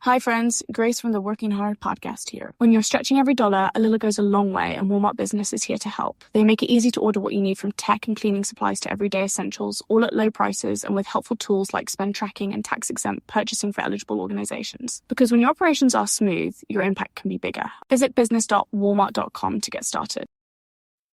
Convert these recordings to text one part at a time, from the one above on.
Hi friends, Grace from the Working Hard podcast here. When you're stretching every dollar, a little goes a long way, and Walmart Business is here to help. They make it easy to order what you need, from tech and cleaning supplies to everyday essentials, all at low prices and with helpful tools like spend tracking and tax-exempt purchasing for eligible organizations. Because when your operations are smooth, your impact can be bigger. Visit business.walmart.com to get started.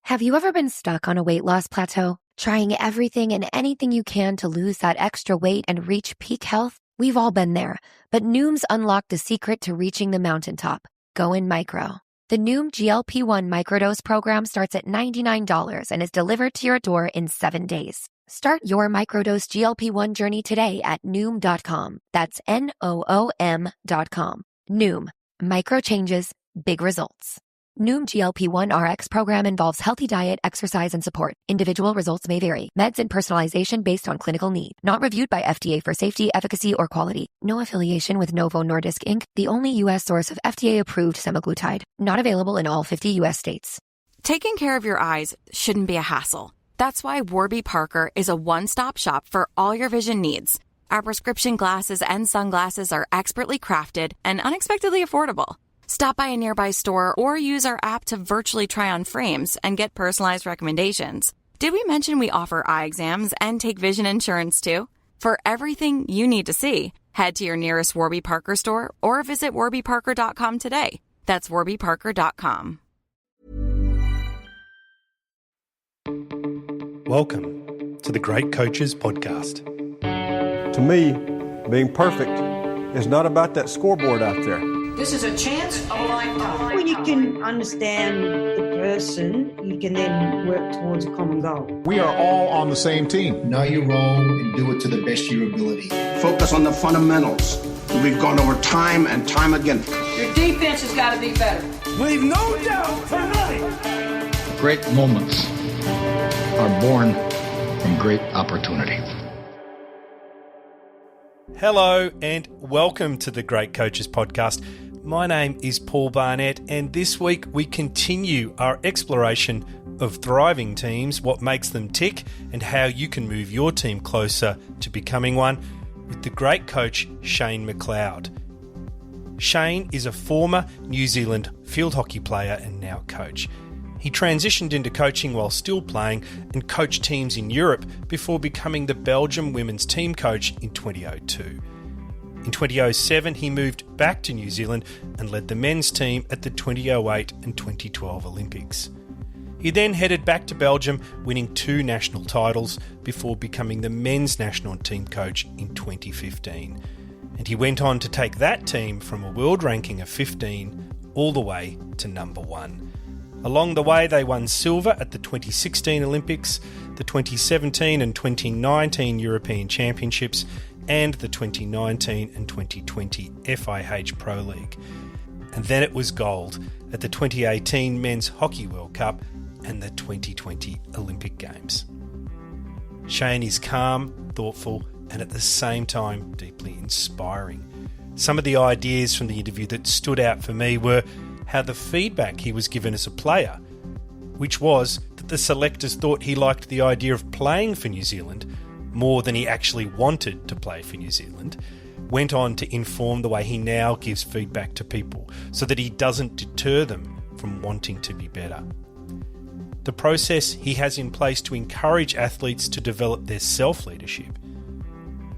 Have you ever been stuck on a weight loss plateau, trying everything and anything you can to lose that extra weight and reach peak health? We've all been there, but Noom's unlocked the secret to reaching the mountaintop: Going Micro. The Noom GLP-1 microdose program starts at $99 and is delivered to your door in 7 days. Start your microdose GLP-1 journey today at Noom.com. That's Noom.com. Noom. Micro changes, big results. Noom GLP-1 RX program involves healthy diet, exercise, and support. Individual results may vary. Meds and personalization based on clinical need. Not reviewed by FDA for safety, efficacy, or quality. No affiliation with Novo Nordisk, Inc., the only U.S. source of FDA-approved semaglutide. Not available in all 50 U.S. states. Taking care of your eyes shouldn't be a hassle. That's why Warby Parker is a one-stop shop for all your vision needs. Our prescription glasses and sunglasses are expertly crafted and unexpectedly affordable. Stop by a nearby store or use our app to virtually try on frames and get personalized recommendations. Did we mention we offer eye exams and take vision insurance too? For everything you need to see, head to your nearest Warby Parker store or visit warbyparker.com today. That's warbyparker.com. Welcome to the Great Coaches Podcast. To me, being perfect is not about that scoreboard out there. This is a chance of a lifetime. When you can understand the person, you can then work towards a common goal. We are all on the same team. Know your role and do it to the best of your ability. Focus on the fundamentals. We've gone over time and time again. Your defense has got to be better. Leave no doubt tonight. Great moments are born from great opportunity. Hello and welcome to the Great Coaches Podcast. My name is Paul Barnett, and this week we continue our exploration of thriving teams, what makes them tick, and how you can move your team closer to becoming one with the great coach Shane Mcleod. Shane is a former New Zealand field hockey player and now coach. He transitioned into coaching while still playing and coached teams in Europe before becoming the Belgium Women's team coach in 2002. In 2007, he moved back to New Zealand and led the men's team at the 2008 and 2012 Olympics. He then headed back to Belgium, winning 2 national titles before becoming the men's national team coach in 2015. And he went on to take that team from a world ranking of 15 all the way to number 1. Along the way, they won silver at the 2016 Olympics, the 2017 and 2019 European Championships, and the 2019 and 2020 FIH Pro League. And then it was gold at the 2018 Men's Hockey World Cup and the 2020 Olympic Games. Shane is calm, thoughtful, and at the same time deeply inspiring. Some of the ideas from the interview that stood out for me were how the feedback he was given as a player, which was that the selectors thought he liked the idea of playing for New Zealand more than he actually wanted to play for New Zealand, went on to inform the way he now gives feedback to people so that he doesn't deter them from wanting to be better. The process he has in place to encourage athletes to develop their self-leadership,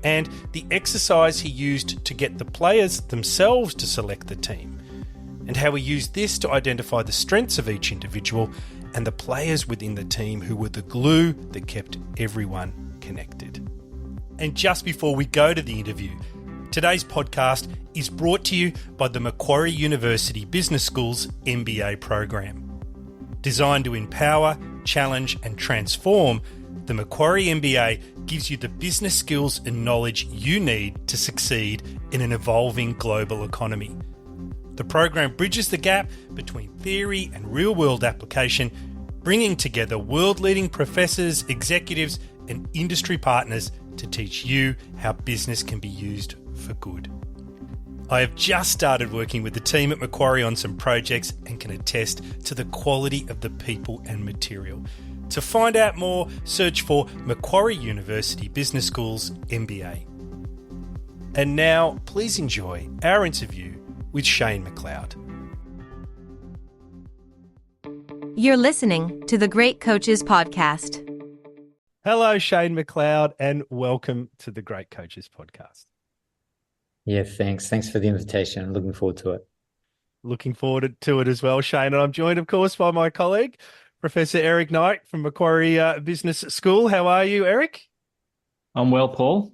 and the exercise he used to get the players themselves to select the team, and how he used this to identify the strengths of each individual and the players within the team who were the glue that kept everyone connected. And just before we go to the interview, today's podcast is brought to you by the Macquarie University Business School's MBA program. Designed to empower, challenge and transform, the Macquarie MBA gives you the business skills and knowledge you need to succeed in an evolving global economy. The program bridges the gap between theory and real-world application, bringing together world-leading professors, executives and industry partners to teach you how business can be used for good. I have just started working with the team at Macquarie on some projects and can attest to the quality of the people and material. To find out more, search for Macquarie University Business School's MBA. And now, please enjoy our interview with Shane Mcleod. You're listening to the Great Coaches Podcast. Hello, Shane Mcleod, and welcome to the Great Coaches Podcast. Yeah, thanks. Thanks for the invitation. I'm looking forward to it. Looking forward to it as well, Shane. And I'm joined, of course, by my colleague, Professor Eric Knight from Macquarie Business School. How are you, Eric? I'm well, Paul.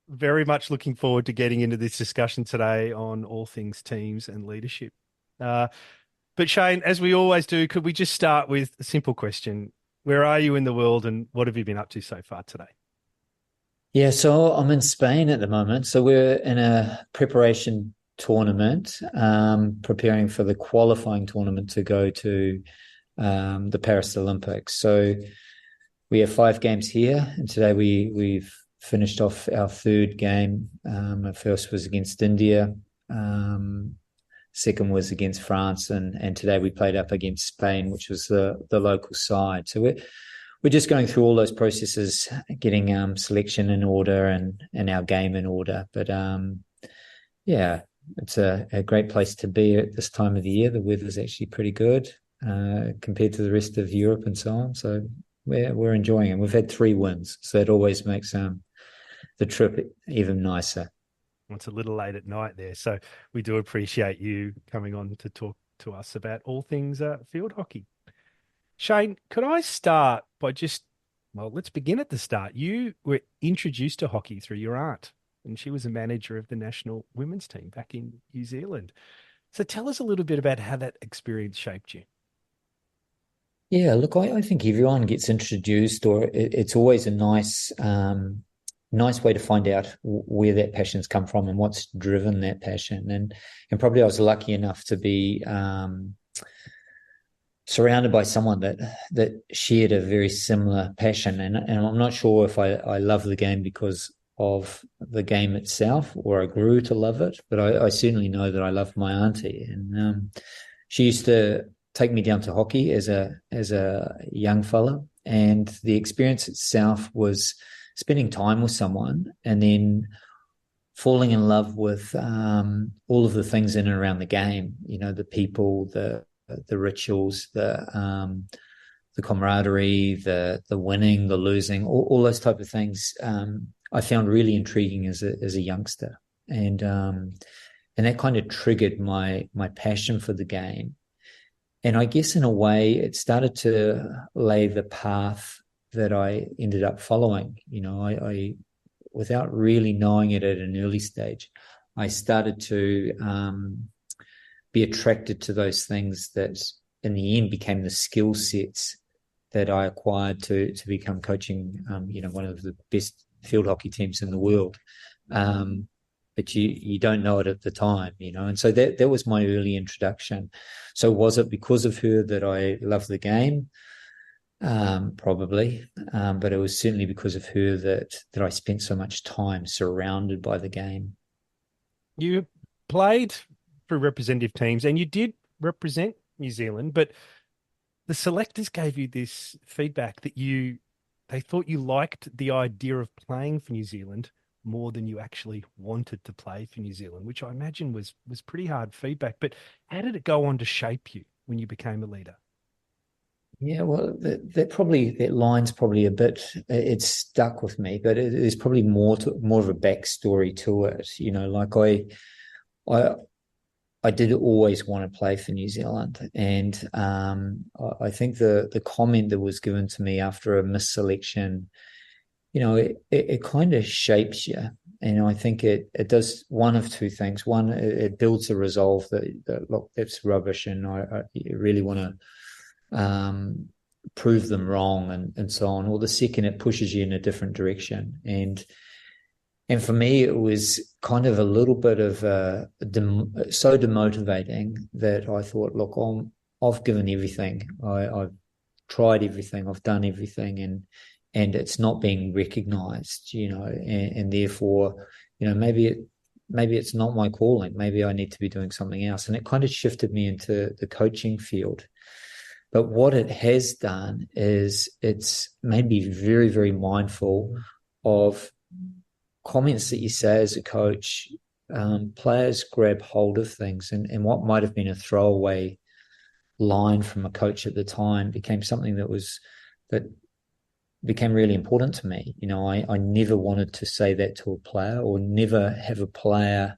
Very much looking forward to getting into this discussion today on all things teams and leadership. But Shane, as we always do, could we just start with a simple question? Where are you in the world and what have you been up to so far today? Yeah, so I'm in Spain at the moment. So we're in a preparation tournament, preparing for the qualifying tournament to go to the Paris Olympics. So we have 5 games here, and today we've finished off our third game. Our first was against India. Second was against France, and today we played up against Spain, which was the local side. So we're just going through all those processes, getting selection in order and our game in order. But yeah, it's a great place to be at this time of the year. The weather's actually pretty good compared to the rest of Europe and so on. So we're enjoying it. We've had 3 wins, so that always makes the trip even nicer. It's a little late at night there, so we do appreciate you coming on to talk to us about all things field hockey. Shane, could I start by let's begin at the start. You were introduced to hockey through your aunt, and she was a manager of the national women's team back in New Zealand. So tell us a little bit about how that experience shaped you. Yeah, look, I think everyone gets introduced, or it's always a nice way to find out where that passion's come from and what's driven that passion. And probably I was lucky enough to be surrounded by someone that shared a very similar passion. And I'm not sure if I love the game because of the game itself or I grew to love it, but I certainly know that I love my auntie. And she used to take me down to hockey as a young fella. And the experience itself was spending time with someone and then falling in love with all of the things in and around the game, the people, the rituals, the camaraderie, the winning, the losing, all those type of things. I found really intriguing as a youngster, and that kind of triggered my passion for the game. And I guess in a way, it started to lay the path that I ended up following. I without really knowing it at an early stage, I started to be attracted to those things that in the end became the skill sets that I acquired to become coaching, one of the best field hockey teams in the world. But you don't know it at the time, and so that was my early introduction. So was it because of her that I loved the game? Probably, but it was certainly because of her that I spent so much time surrounded by the game. You played for representative teams and you did represent New Zealand, but the selectors gave you this feedback that they thought you liked the idea of playing for New Zealand more than you actually wanted to play for New Zealand, which I imagine was pretty hard feedback. But how did it go on to shape you when you became a leader? Yeah, well, that line's probably a bit. It's stuck with me, but there's probably more of a backstory to it. Like I did always want to play for New Zealand, and I think the comment that was given to me after a misselection, it kind of shapes you, and I think it does one of two things. One, it builds a resolve that look, that's rubbish, and I really want to prove them wrong and so on. Or the second, it pushes you in a different direction. And for me, it was kind of a little bit of so demotivating that I thought, look, I've given everything. I've tried everything. I've done everything, and it's not being recognised, and therefore, maybe it's not my calling. Maybe I need to be doing something else. And it kind of shifted me into the coaching field. But what it has done is it's made me very, very mindful of comments that you say as a coach, players grab hold of things, and what might have been a throwaway line from a coach at the time became something that became really important to me. I never wanted to say that to a player, or never have a player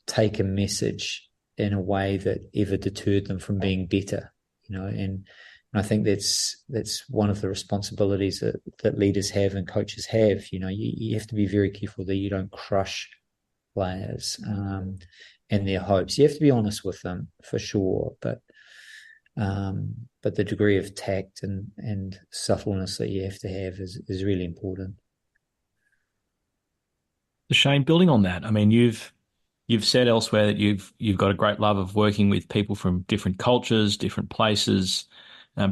take a message in a way that ever deterred them from being better. And I think that's one of the responsibilities that leaders have and coaches have. You have to be very careful that you don't crush players and their hopes. You have to be honest with them for sure, but the degree of tact and subtleness that you have to have is really important. Shane, building on that, I mean, you've said elsewhere that you've got a great love of working with people from different cultures, different places,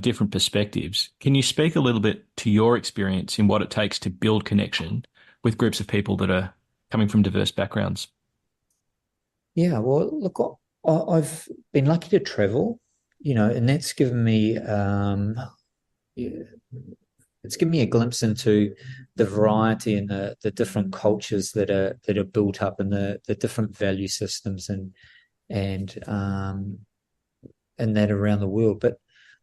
different perspectives. Can you speak a little bit to your experience in what it takes to build connection with groups of people that are coming from diverse backgrounds? Yeah, well, look, I've been lucky to travel, and that's given me it's given me a glimpse into the variety and the different cultures that are built up, and the different value systems and that around the world. But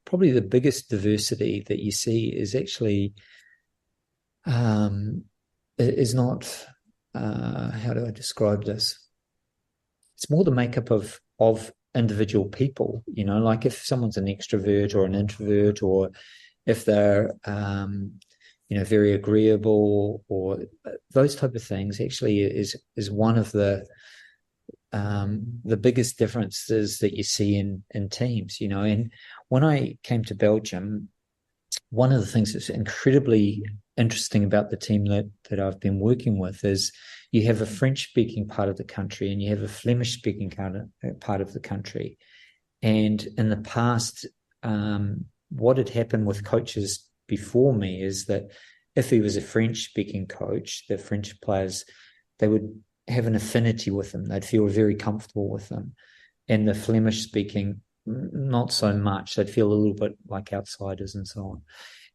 probably the biggest diversity that you see is actually is not how do I describe this? It's more the makeup of individual people. Like if someone's an extrovert or an introvert, or if they're very agreeable, or those type of things, actually is one of the biggest differences that you see in teams. And when I came to Belgium, one of the things that's incredibly interesting about the team that I've been working with is you have a French-speaking part of the country and you have a Flemish-speaking part of the country. And in the past, what had happened with coaches before me is that if he was a French-speaking coach, the French players, they would have an affinity with them. They'd feel very comfortable with them. And the Flemish-speaking, not so much. They'd feel a little bit like outsiders and so on.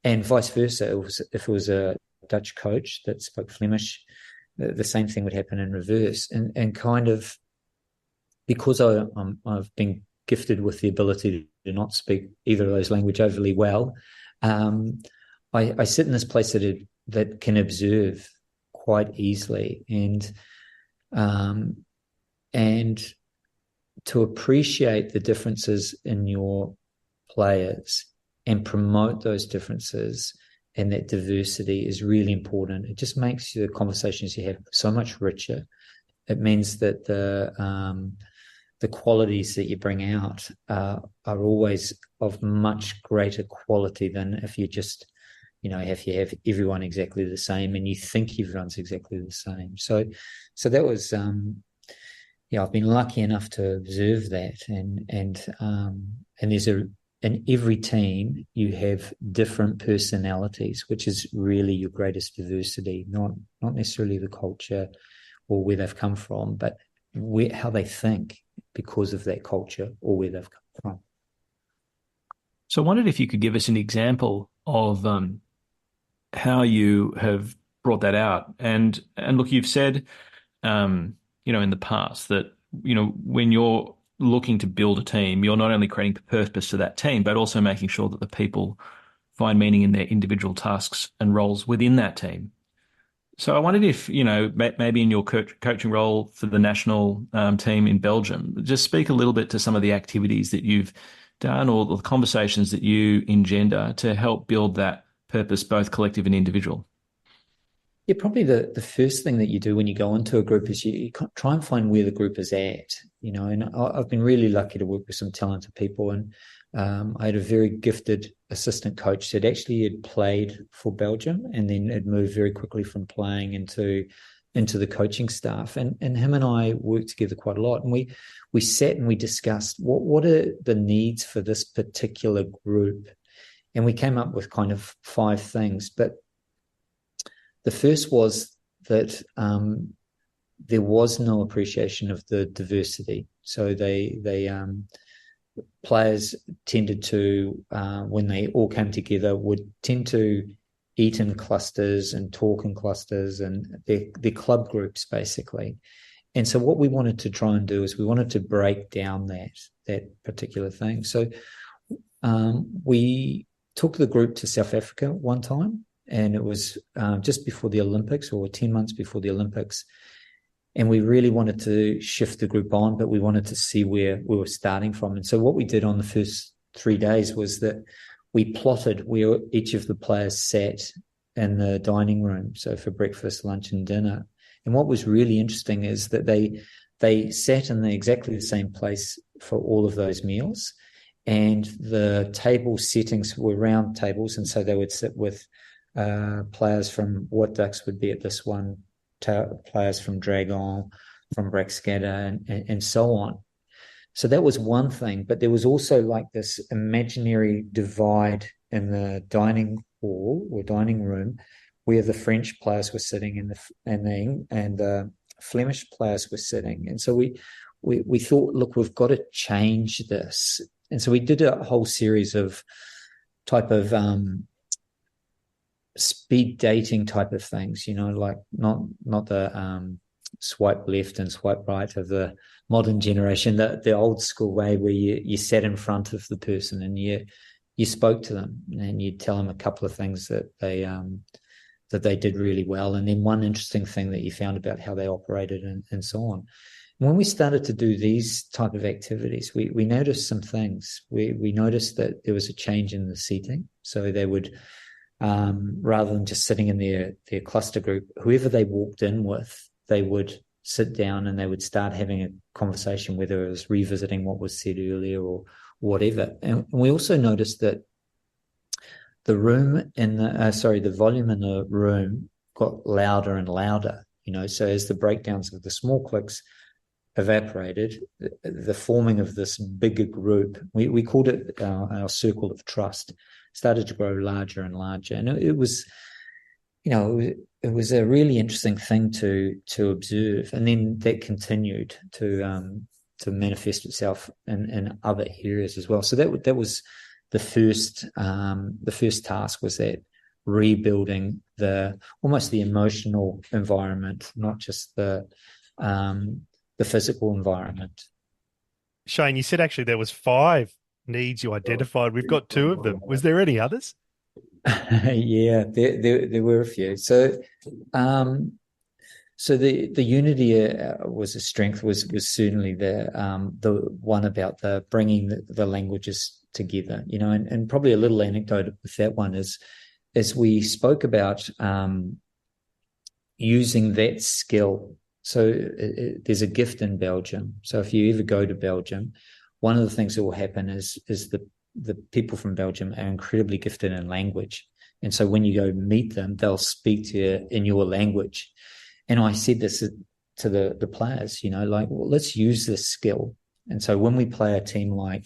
And vice versa. If it was a Dutch coach that spoke Flemish, the same thing would happen in reverse. And kind of, because I've been gifted with the ability to not speak either of those languages overly well, I sit in this place that can observe quite easily and to appreciate the differences in your players and promote those differences and that diversity is really important. It just makes the conversations you have so much richer. It means that the qualities that you bring out are always of much greater quality than if you just, if you have everyone exactly the same and you think everyone's exactly the same. So that was, I've been lucky enough to observe that, and there's in every team you have different personalities, which is really your greatest diversity, not necessarily the culture or where they've come from, but how they think because of that culture or where they've come from. So I wondered if you could give us an example of how you have brought that out. And look, you've said, in the past that, when you're looking to build a team, you're not only creating purpose to that team, but also making sure that the people find meaning in their individual tasks and roles within that team. So I wondered if, maybe in your coaching role for the national team in Belgium, just speak a little bit to some of the activities that you've done or the conversations that you engender to help build that purpose, both collective and individual. Yeah, probably the first thing that you do when you go into a group is you try and find where the group is at, and I've been really lucky to work with some talented people, and I had a very gifted assistant coach that actually had played for Belgium and then had moved very quickly from playing into the coaching staff, and him and I worked together quite a lot, and we sat and we discussed what are the needs for this particular group, and we came up with kind of 5 things, but the first was that there was no appreciation of the diversity. So players tended to, when they all came together, would tend to eat in clusters and talk in clusters, and they're club groups basically. And so what we wanted to try and do is we wanted to break down that particular thing. So we took the group to South Africa one time, and it was just before the Olympics, or 10 months before the Olympics. And we really wanted to shift the group on, but we wanted to see where we were starting from. And so what we did on the first 3 days was that we plotted where each of the players sat in the dining room, so for breakfast, lunch, and dinner. And what was really interesting is that they sat in exactly the same place for all of those meals, and the table settings were round tables, and so they would sit with players from What Ducks would be at this one, players from Dragon, from Braxcata, and so on. So that was one thing, but there was also like this imaginary divide in the dining hall or dining room, where the French players were sitting and the Flemish players were sitting. And so we thought, look, we've got to change this. And so we did a whole series of type of speed dating type of things, like not the swipe left and swipe right of the modern generation, the old school way where you sat in front of the person and you spoke to them and you'd tell them a couple of things that they did really well, and then one interesting thing that you found about how they operated and so on. And when we started to do these type of activities, we noticed some things. We noticed that there was a change in the seating. So they would, rather than just sitting in their cluster group, whoever they walked in with, they would sit down and they would start having a conversation, whether it was revisiting what was said earlier or whatever. And we also noticed that the volume in the room got louder and louder, so as the breakdowns of the small cliques evaporated, the forming of this bigger group, we called it our circle of trust, started to grow larger and larger. And it was, it was a really interesting thing to observe. And then that continued to manifest itself in other areas as well. So that was the first task, was that rebuilding almost the emotional environment, not just the physical environment. Shane, you said actually there was 5 needs you identified. We've got 2 of them. Was there any others? Yeah, there were a few. So the unity was a strength. Was certainly the one about the bringing the languages together. And probably a little anecdote with that one is we spoke about using that skill. So there's a gift in Belgium. So if you ever go to Belgium, one of the things that will happen is the people from Belgium are incredibly gifted in language. And so when you go meet them, they'll speak to you in your language. And I said this to the players, well, let's use this skill. And so when we play a team like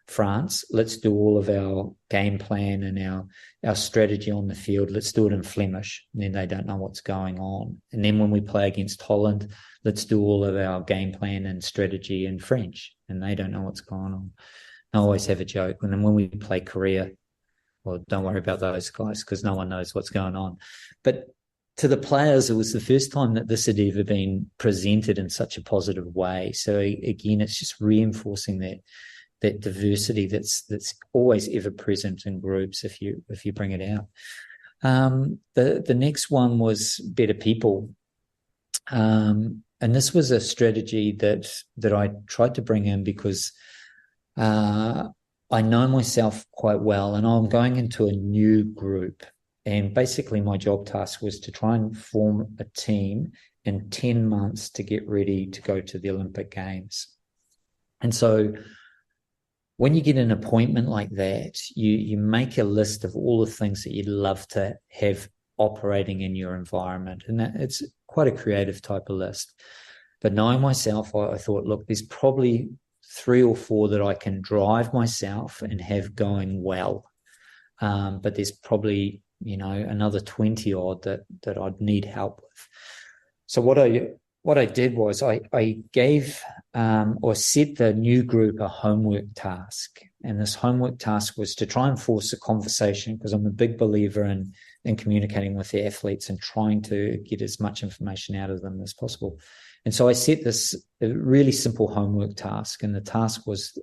France, let's do all of our game plan and our strategy on the field. Let's do it in Flemish, and then they don't know what's going on. And then when we play against Holland, let's do all of our game plan and strategy in French, and they don't know what's going on. I always have a joke. And then when we play Korea, well, don't worry about those guys because no one knows what's going on. But to the players, it was the first time that this had ever been presented in such a positive way. So again, it's just reinforcing that diversity that's always ever present in groups if you bring it out. The next one was better people. And this was a strategy that I tried to bring in because I know myself quite well, and I'm going into a new group. And basically my job task was to try and form a team in 10 months to get ready to go to the Olympic Games. And so when you get an appointment like that, you make a list of all the things that you'd love to have operating in your environment. And it's quite a creative type of list. But knowing myself, I thought, look, there's probably 3 or 4 that I can drive myself and have going well. But there's probably, another 20 odd that I'd need help with. So what I did was I gave or set the new group a homework task. And this homework task was to try and force a conversation, because I'm a big believer in and communicating with the athletes and trying to get as much information out of them as possible. And so I set this really simple homework task, and the task was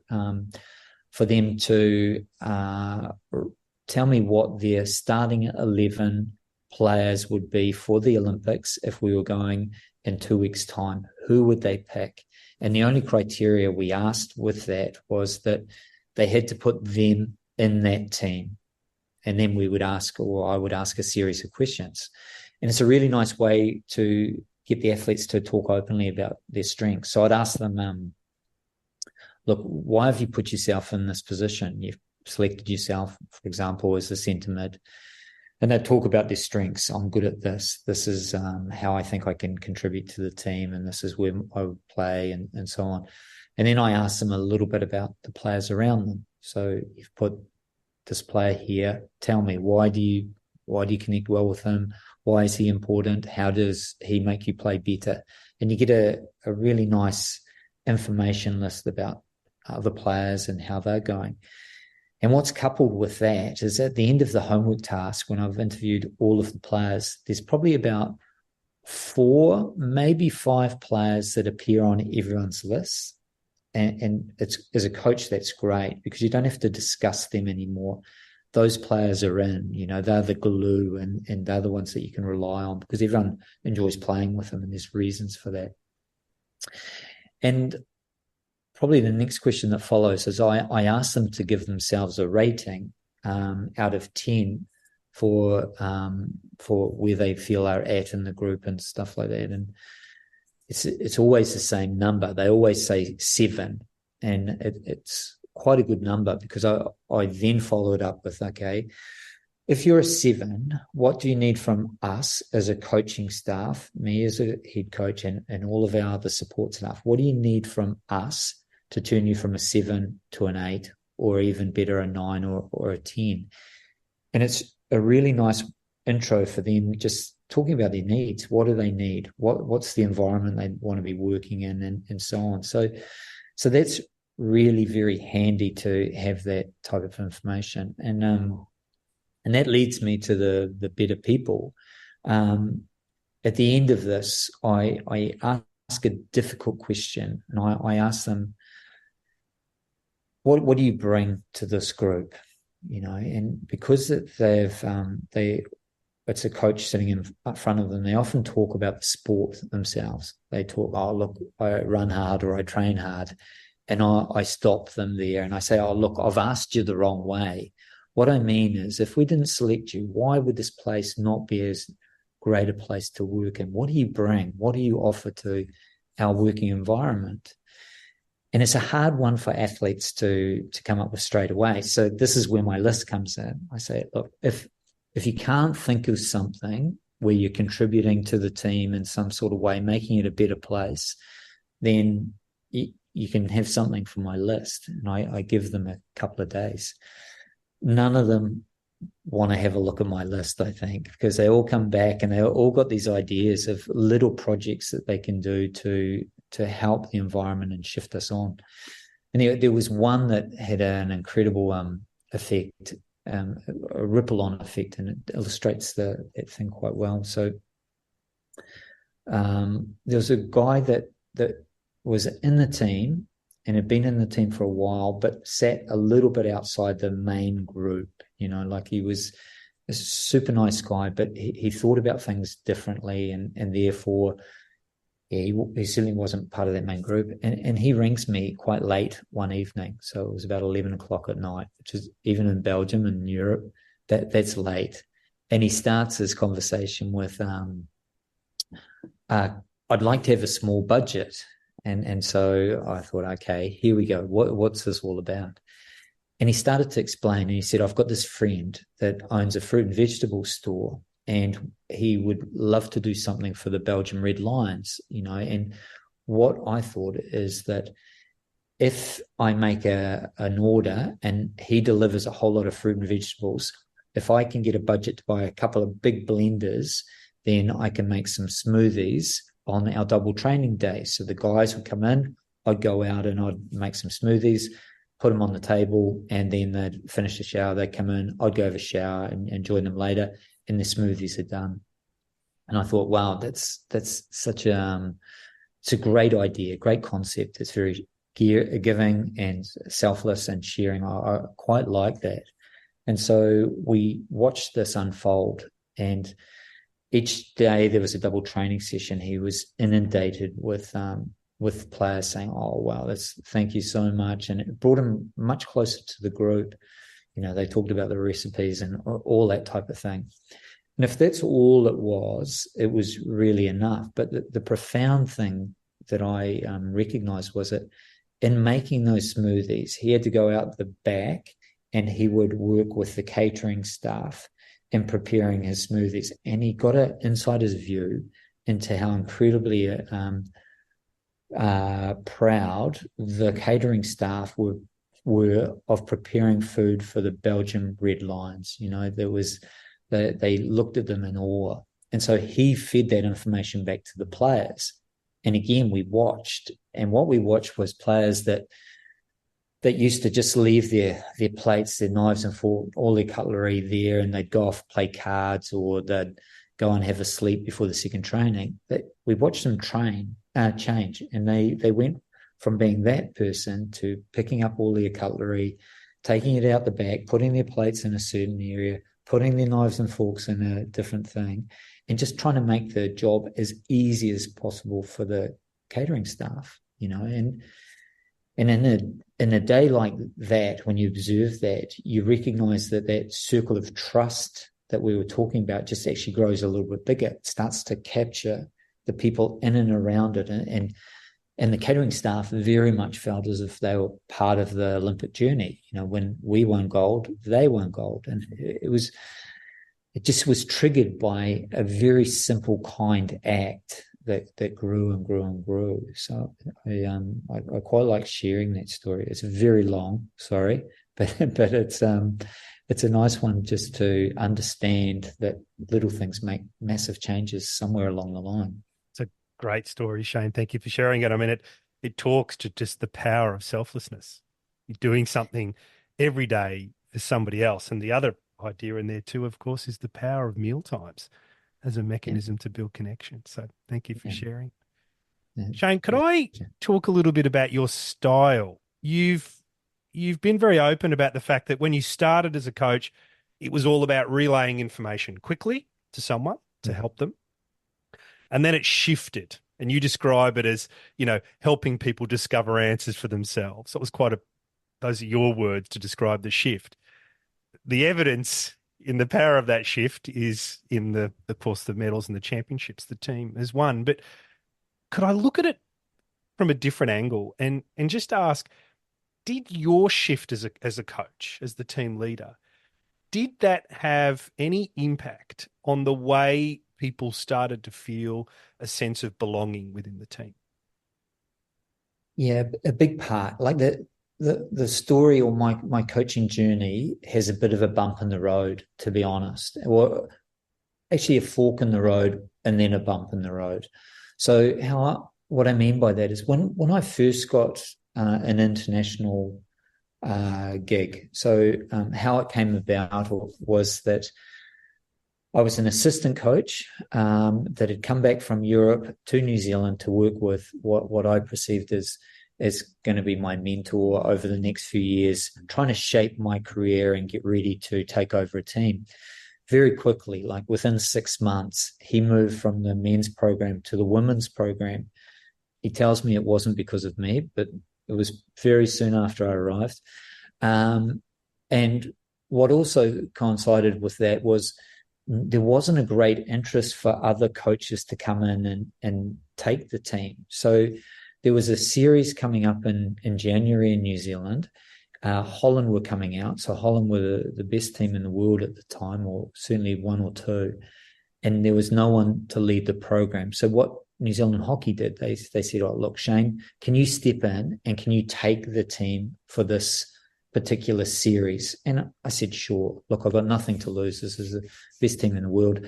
for them to tell me what their starting 11 players would be for the Olympics if we were going in 2 weeks' time. Who would they pick? And the only criteria we asked with that was that they had to put them in that team. And then we would ask, or I would ask, a series of questions. And it's a really nice way to get the athletes to talk openly about their strengths. So I'd ask them, look, why have you put yourself in this position? You've selected yourself, for example, as a centre mid. And they'd talk about their strengths. I'm good at this. This is how I think I can contribute to the team, and this is where I would play, and so on. And then I asked them a little bit about the players around them. So you've put this player here. Tell me, why do you connect well with him? Why is he important? How does he make you play better? And you get a really nice information list about other players and how they're going. And what's coupled with that is at the end of the homework task, when I've interviewed all of the players, there's probably about 4, maybe 5 players that appear on everyone's list. And it's, as a coach, that's great because you don't have to discuss them anymore. Those players are in, they're the glue, and they're the ones that you can rely on because everyone enjoys playing with them, and there's reasons for that. And probably the next question that follows is I asked them to give themselves a rating out of 10 for where they feel are at in the group and stuff like that. And it's always the same number. They always say 7, and it's quite a good number because I then followed up with, okay, if you're a 7, what do you need from us as a coaching staff, me as a head coach, and all of our other support staff? What do you need from us to turn you from a 7 to an 8, or even better, a 9 or a 10? And it's a really nice intro for them, just talking about their needs. What do they need? What's the environment they want to be working in, and so on. So that's really very handy to have that type of information. And that leads me to the better people. At the end of this, I ask a difficult question, and I ask them, what do you bring to this group? And because it's a coach sitting in front of them, they often talk about the sport themselves. They talk, oh, look, I run hard or I train hard. And I stop them there and I say, oh, look, I've asked you the wrong way. What I mean is, if we didn't select you, why would this place not be as great a place to work in? What do you bring? What do you offer to our working environment? And it's a hard one for athletes to come up with straight away. So this is where my list comes in. I say, look, if you can't think of something where you're contributing to the team in some sort of way, making it a better place, then you can have something from my list. And I give them a couple of days. None of them want to have a look at my list, I think, because they all come back and they all got these ideas of little projects that they can do to help the environment and shift us on. And there was one that had an incredible effect, a ripple-on effect, and it illustrates that thing quite well. So there was a guy that was in the team and had been in the team for a while, but sat a little bit outside the main group. Like he was a super nice guy, but he thought about things differently, and therefore he certainly wasn't part of that main group. And he rings me quite late one evening. So it was about 11 o'clock at night, which is, even in Belgium and Europe, that's late. And he starts his conversation with, I'd like to have a small budget. And so I thought, okay, here we go. What's this all about? And he started to explain, and he said, I've got this friend that owns a fruit and vegetable store, and he would love to do something for the Belgium Red Lions, And what I thought is that if I make an order and he delivers a whole lot of fruit and vegetables, if I can get a budget to buy a couple of big blenders, then I can make some smoothies on our double training day. So the guys would come in, I'd go out and I'd make some smoothies, put them on the table, and then they'd finish the shower, they'd come in, I'd go have a shower and join them later, and the smoothies are done. And I thought, wow, that's such it's a great idea, great concept. It's very giving and selfless and sharing. I quite like that. And so we watched this unfold, and each day there was a double training session. He was inundated with players saying, "Oh, wow, thank you so much," and it brought him much closer to the group. They talked about the recipes and all that type of thing. And if that's all it was really enough. But the profound thing that I recognized was that in making those smoothies, he had to go out the back and he would work with the catering staff in preparing his smoothies. And he got an insider's view into how incredibly proud the catering staff were of preparing food for the Belgium Red Lions. They looked at them in awe. And so he fed that information back to the players. And again, we watched, and what we watched was players that used to just leave their plates, their knives and fork, all their cutlery there, and they'd go off, play cards, or they'd go and have a sleep before the second training. That we watched them change, and they went from being that person to picking up all their cutlery, taking it out the back, putting their plates in a certain area, putting their knives and forks in a different thing, and just trying to make the job as easy as possible for the catering staff, and in a day like that, when you observe that, you recognize that circle of trust that we were talking about just actually grows a little bit bigger. It starts to capture the people in and around it, and the catering staff very much felt as if they were part of the Olympic journey. When we won gold, they won gold, and it just was triggered by a very simple, kind act that grew and grew and grew. So I quite like sharing that story. It's very long, sorry, but it's a nice one just to understand that little things make massive changes somewhere along the line. It's a great story, Shane. Thank you for sharing it. I mean, it talks to just the power of selflessness. You're doing something every day for somebody else. And the other idea in there too, of course, is the power of meal times as a mechanism to build connection. So thank you for sharing. Yeah. Shane, could I talk a little bit about your style? You've been very open about the fact that when you started as a coach, it was all about relaying information quickly to someone to help them. And then it shifted, and you describe it as, helping people discover answers for themselves. That was those are your words to describe the shift. The evidence in the power of that shift is in of course, the medals and the championships the team has won. But could I look at it from a different angle and just ask, did your shift as a coach, as the team leader, did that have any impact on the way people started to feel a sense of belonging within the team? Yeah, a big part. Like the story or my coaching journey has a bit of a bump in the road, to be honest. Well, actually a fork in the road and then a bump in the road. So what I mean by that is when I first got an international gig, so how it came about was that I was an assistant coach that had come back from Europe to New Zealand to work with what I perceived as going to be my mentor over the next few years, trying to shape my career and get ready to take over a team. Very quickly, like within 6 months, he moved from the men's program to the women's program. He tells me it wasn't because of me, but it was very soon after I arrived. And what also coincided with that was there wasn't a great interest for other coaches to come in and take the team. So there was a series coming up in January in New Zealand. Holland were coming out. So Holland were the best team in the world at the time, or certainly one or two. And there was no one to lead the program. So what New Zealand Hockey did, they said, "Oh, look, Shane, can you step in and can you take the team for this particular series?" And I said, "Sure. Look, I've got nothing to lose. This is the best team in the world,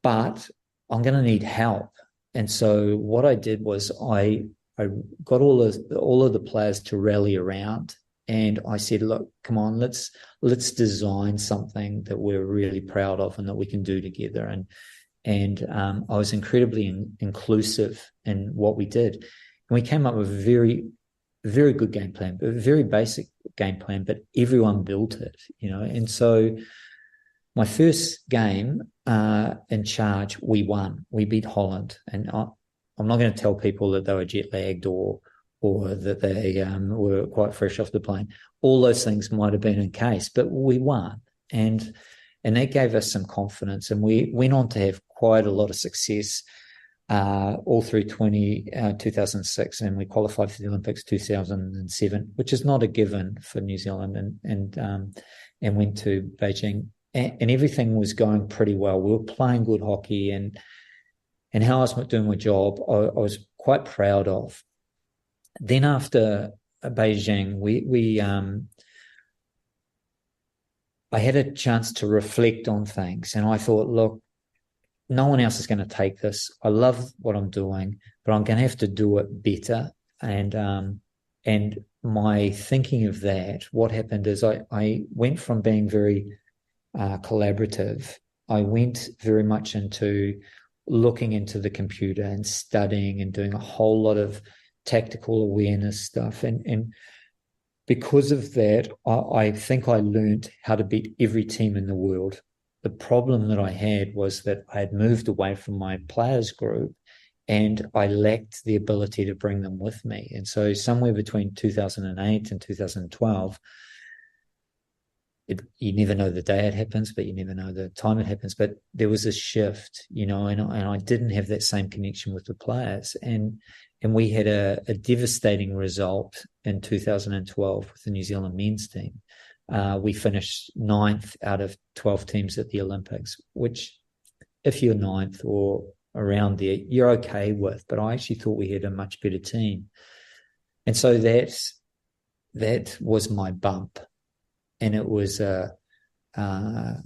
but I'm going to need help." And so what I did was I got all of the players to rally around And I said, look, come on, let's design something that we're really proud of and that we can do together. And I was incredibly inclusive in what we did. And we came up with a very, very good game plan, a very basic game plan, but everyone built it, And so my first game in charge, we won. We beat Holland. And I'm not going to tell people that they were jet lagged or that they were quite fresh off the plane. All those things might have been in case, but we won. And that gave us some confidence. And we went on to have quite a lot of success all through 2006. And we qualified for the Olympics 2007, which is not a given for New Zealand, and went to Beijing. And everything was going pretty well. We were playing good hockey, and how I was doing my job, I was quite proud of. Then after Beijing, I had a chance to reflect on things, and I thought, look, no one else is going to take this. I love what I'm doing, but I'm going to have to do it better. And my thinking of that, what happened is I went from being very collaborative. I went very much into looking into the computer and studying and doing a whole lot of tactical awareness stuff. And because of that, I think I learned how to beat every team in the world. The problem that I had was that I had moved away from my players group and I lacked the ability to bring them with me. And so somewhere between 2008 and 2012, you never know the day it happens, but you never know the time it happens. But there was a shift, and I didn't have that same connection with the players. And we had a devastating result in 2012 with the New Zealand men's team. We finished 9th out of 12 teams at the Olympics, which if you're 9th or around there, you're okay with. But I actually thought we had a much better team. And so that was my bump. And it was a kind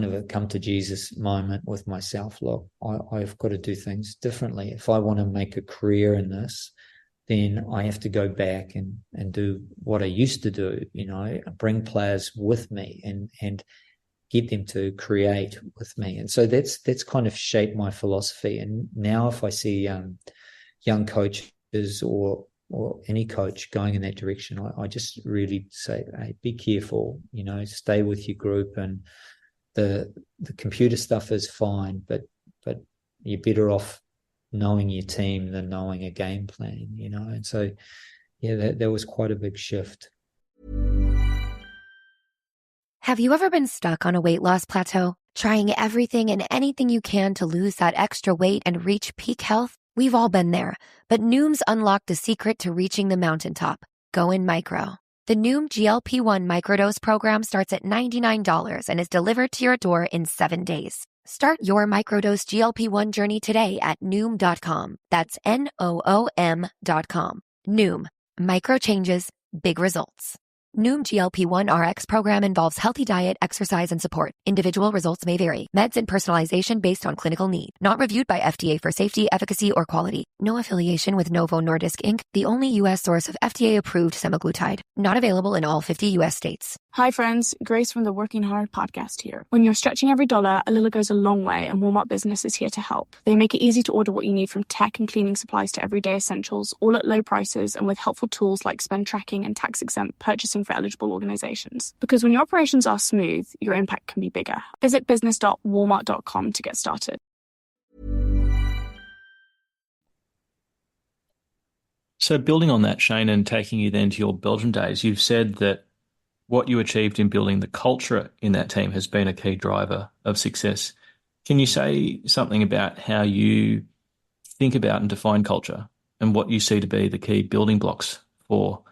of a come to Jesus moment with myself. Look, I've got to do things differently. If I want to make a career in this, then I have to go back and do what I used to do, bring players with me and get them to create with me. And so that's kind of shaped my philosophy. And now if I see young coaches or any coach going in that direction, I just really say, hey, be careful, stay with your group. And the computer stuff is fine, but you're better off knowing your team than knowing a game plan, And so, yeah, that was quite a big shift. Have you ever been stuck on a weight loss plateau, trying everything and anything you can to lose that extra weight and reach peak health? We've all been there, but Noom's unlocked the secret to reaching the mountaintop. Go in micro. The Noom GLP-1 microdose program starts at $99 and is delivered to your door in 7 days. Start your microdose GLP-1 journey today at Noom.com. That's Noom.com. Noom. Micro changes, big results. Noom GLP-1 RX program involves healthy diet, exercise, and support. Individual results may vary. Meds and personalization based on clinical need. Not reviewed by FDA for safety, efficacy, or quality. No affiliation with Novo Nordisk, Inc., the only U.S. source of FDA-approved semaglutide. Not available in all 50 U.S. states. Hi friends, Grace from the Working Hard podcast here. When you're stretching every dollar, a little goes a long way, and Walmart Business is here to help. They make it easy to order what you need from tech and cleaning supplies to everyday essentials, all at low prices and with helpful tools like spend tracking and tax-exempt purchasing for eligible organizations. Because when your operations are smooth, your impact can be bigger. Visit business.walmart.com to get started. So building on that, Shane, and taking you then to your Belgium days, you've said that what you achieved in building the culture in that team has been a key driver of success. Can you say something about how you think about and define culture and what you see to be the key building blocks for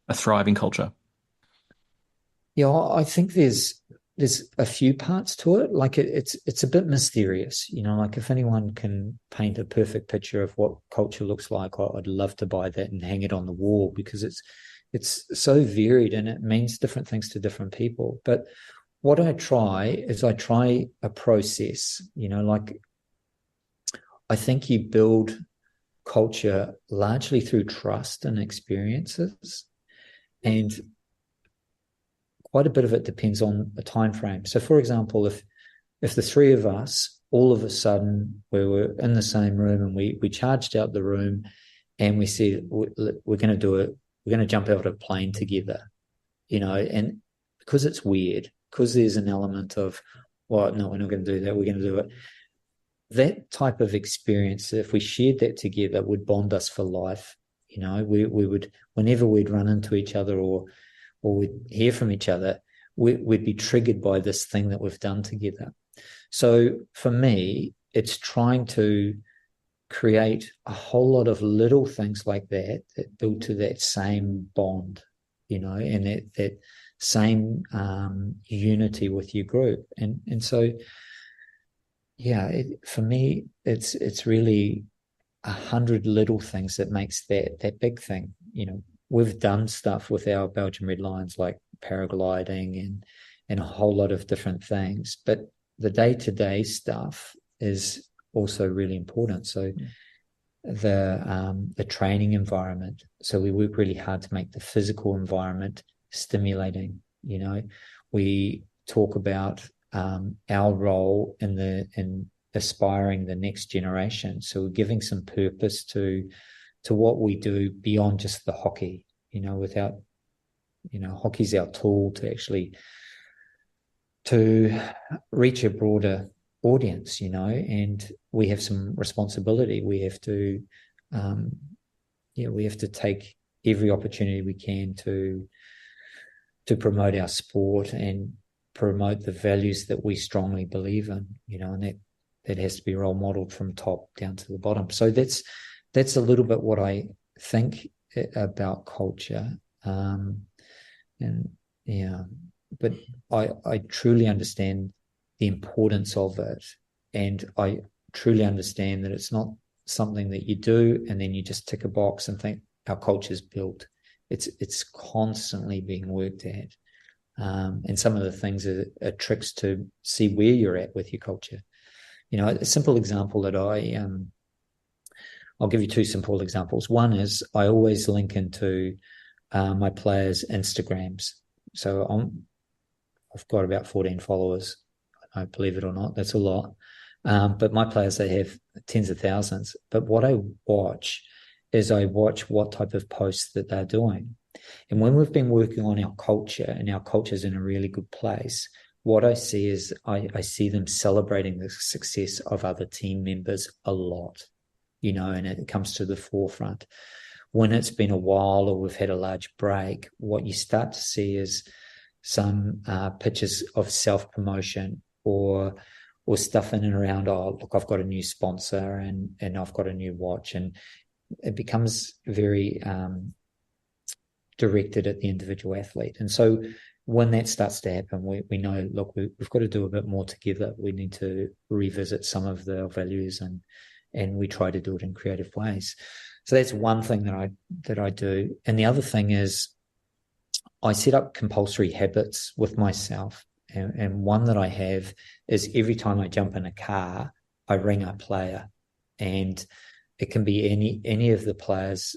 a thriving culture? Yeah, I think there's a few parts to it. Like it's a bit mysterious, like if anyone can paint a perfect picture of what culture looks like, I'd love to buy that and hang it on the wall, because it's so varied and it means different things to different people. But what I try is a process, like I think you build culture largely through trust and experiences. And quite a bit of it depends on a time frame. So, for example, if the three of us, all of a sudden, we were in the same room and we charged out the room and we said, we're going to do it, we're going to jump out of a plane together, and because it's weird, because there's an element of, well, no, we're not going to do that, we're going to do it. That type of experience, if we shared that together, would bond us for life. We would, whenever we'd run into each other or we'd hear from each other, we'd be triggered by this thing that we've done together. So for me, it's trying to create a whole lot of little things like that build to that same bond, and that same unity with your group. And so, for me, it's really 100 little things that makes that big thing. We've done stuff with our Belgian Red Lions like paragliding and a whole lot of different things, but the day-to-day stuff is also really important. So the training environment. So we work really hard to make the physical environment stimulating. We talk about our role in aspiring the next generation. So we're giving some purpose to what we do beyond just the hockey. Without hockey's our tool to actually to reach a broader audience, and we have some responsibility. We have to, we have to take every opportunity we can to promote our sport and promote the values that we strongly believe in, and that has to be role modeled from top down to the bottom. So that's a little bit what I think about culture, but I truly understand the importance of it, and I truly understand that it's not something that you do and then you just tick a box and think our culture's built. It's constantly being worked at, and some of the things are tricks to see where you're at with your culture. A simple example that I'll give you two simple examples. One is I always link into my players' Instagrams. So I've got about 14 followers. I don't believe it or not, that's a lot. But my players, they have tens of thousands. But what I watch is what type of posts that they're doing. And when we've been working on our culture and our culture's in a really good place, what I see is I see them celebrating the success of other team members a lot, and it comes to the forefront. When it's been a while or we've had a large break, what you start to see is some pictures of self-promotion or stuff in and around, oh, look, I've got a new sponsor and I've got a new watch. And it becomes very directed at the individual athlete. And so when that starts to happen, we know, look, we've got to do a bit more together. We need to revisit some of the values and we try to do it in creative ways. So that's one thing that I do. And the other thing is I set up compulsory habits with myself. And one that I have is every time I jump in a car, I ring a player. And it can be any of the players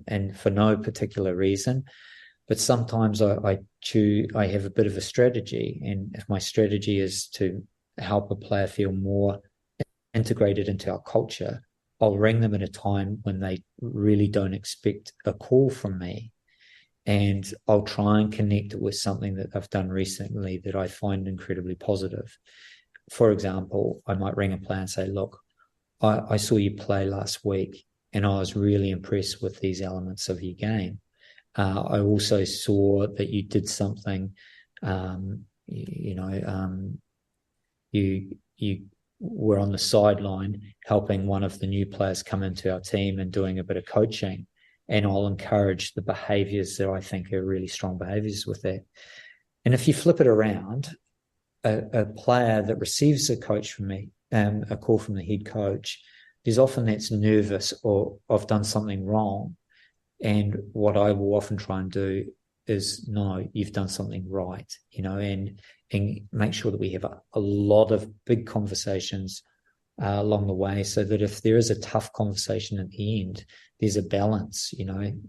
and for no particular reason. But sometimes I have a bit of a strategy. And if my strategy is to help a player feel more integrated into our culture, I'll ring them at a time when they really don't expect a call from me. And I'll try and connect it with something that I've done recently that I find incredibly positive. For example, I might ring a player and say, look, I saw you play last week and I was really impressed with these elements of your game. I also saw that you did something, you were on the sideline helping one of the new players come into our team and doing a bit of coaching. And I'll encourage the behaviors that I think are really strong behaviors with that. And if you flip it around, a player that receives a coach from me, a call from the head coach, there's often that's nervous or I've done something wrong. And what I will often try and do is, no, you've done something right, and make sure that we have a lot of big conversations along the way, so that if there is a tough conversation at the end, there's a balance.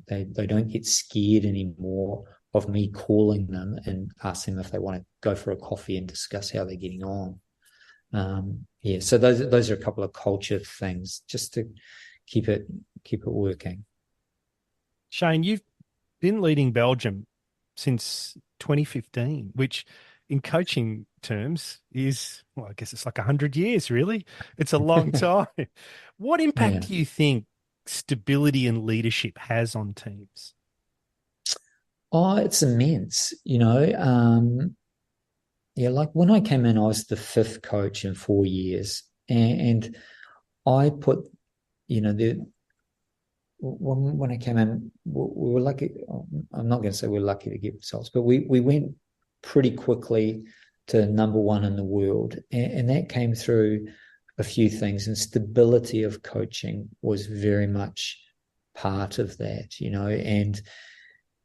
They don't get scared anymore me calling them and asking them if they want to go for a coffee and discuss how they're getting on. So those are a couple of culture things just to keep it working. Shane, you've been leading Belgium since 2015, which in coaching terms is, well, I guess it's like 100 years, really. It's a long time. What impact do you think stability and leadership has on teams? Oh, it's immense, like when I came in, I was the 5th coach in 4 years. And I put, when I came in, we were lucky. I'm not going to say we're lucky to get results, but we went pretty quickly to number 1 in the world. And that came through a few things. And stability of coaching was very much part of that,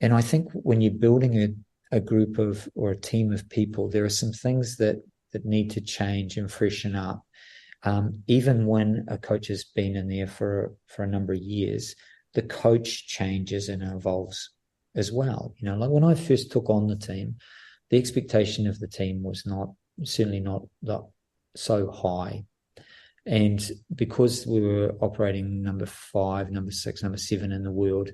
And I think when you're building a group of or a team of people, there are some things that need to change and freshen up. Even when a coach has been in there for a number of years, the coach changes and evolves as well. Like when I first took on the team, the expectation of the team was certainly not so high. And because we were operating number 5, number 6, number 7 in the world,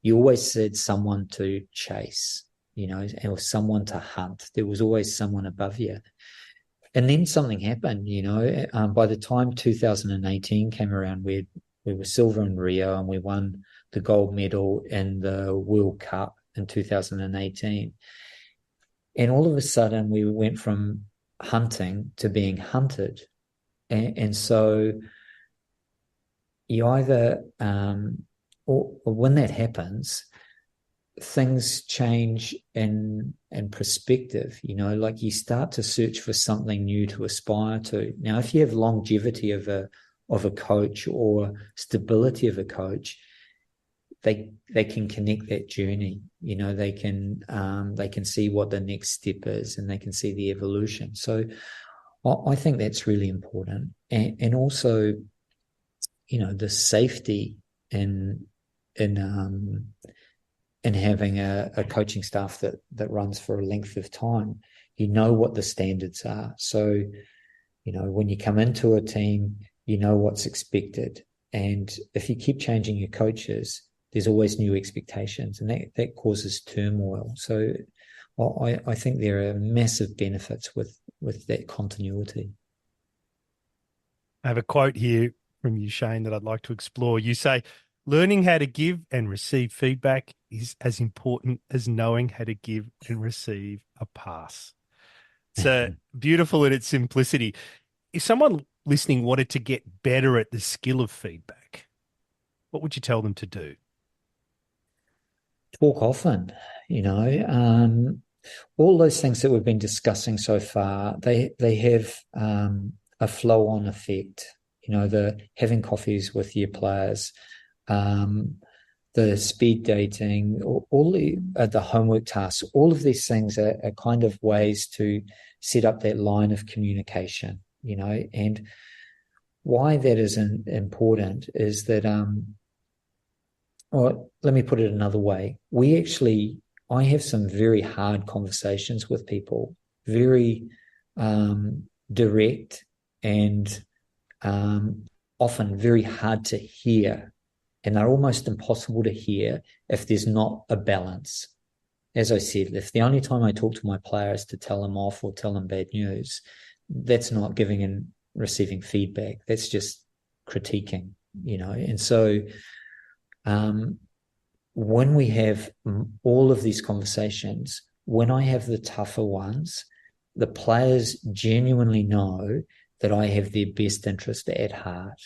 you always said someone to chase, or someone to hunt. There was always someone above you. And then something happened, by the time 2018 came around, we were silver in Rio and we won the gold medal in the World Cup in 2018. And all of a sudden we went from hunting to being hunted. And so you either, or when that happens, things change in perspective, like you start to search for something new to aspire to. Now, if you have longevity of a coach or stability of a coach, they can connect that journey. They can see what the next step is and they can see the evolution. So I think that's really important. And also, the safety in having a coaching staff that runs for a length of time, what the standards are. So, when you come into a team, what's expected. And if you keep changing your coaches, there's always new expectations, and that causes turmoil. So I think there are massive benefits with that continuity. I have a quote here from you, Shane, that I'd like to explore. You say, learning how to give and receive feedback is as important as knowing how to give and receive a pass. It's beautiful in its simplicity. If someone listening wanted to get better at the skill of feedback, what would you tell them to do? Talk often, all those things that we've been discussing so far, they have a flow-on effect. The having coffees with your players, the speed dating, all the homework tasks, all of these things are kind of ways to set up that line of communication, and why that is important is that, or let me put it another way. I have some very hard conversations with people, very direct and often very hard to hear. And they're almost impossible to hear if there's not a balance. As I said, if the only time I talk to my players to tell them off or tell them bad news, that's not giving and receiving feedback. That's just critiquing, And so when we have all of these conversations, when I have the tougher ones, the players genuinely know that I have their best interest at heart.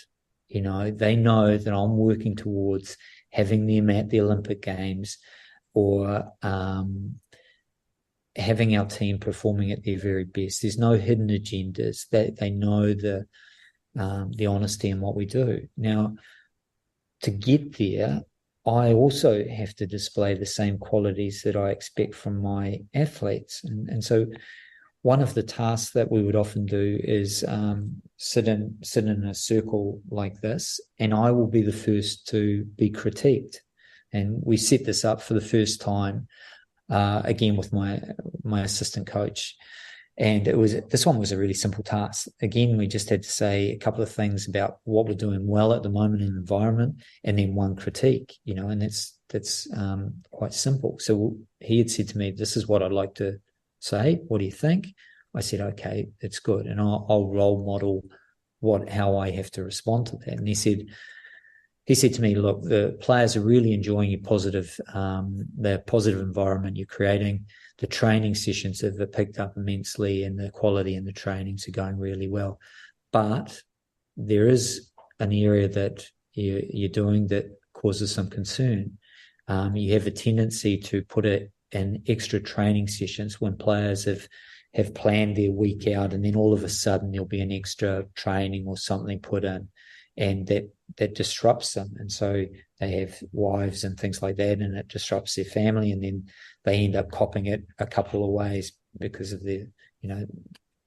They know that I'm working towards having them at the Olympic Games or having our team performing at their very best. There's no hidden agendas. They know the honesty in what we do. Now, to get there, I also have to display the same qualities that I expect from my athletes. And so one of the tasks that we would often do is sit in a circle like this, and I will be the first to be critiqued. And we set this up for the first time again with my assistant coach. And this one was a really simple task. Again, we just had to say a couple of things about what we're doing well at the moment in the environment, and then one critique, and that's quite simple. So he had said to me, "This is what I'd like to say. What do you think?" I said, "Okay, that's good." And I'll role model how I have to respond to that. And he said to me, "Look, the players are really enjoying the positive environment you're creating. The training sessions have picked up immensely, and the quality in the trainings are going really well. But there is an area that you're doing that causes some concern. You have a tendency to put it in extra training sessions when players have planned their week out, and then all of a sudden there'll be an extra training or something put in, and that disrupts them. And so they have wives and things like that, and it disrupts their family, and then they end up copping it a couple of ways because of their,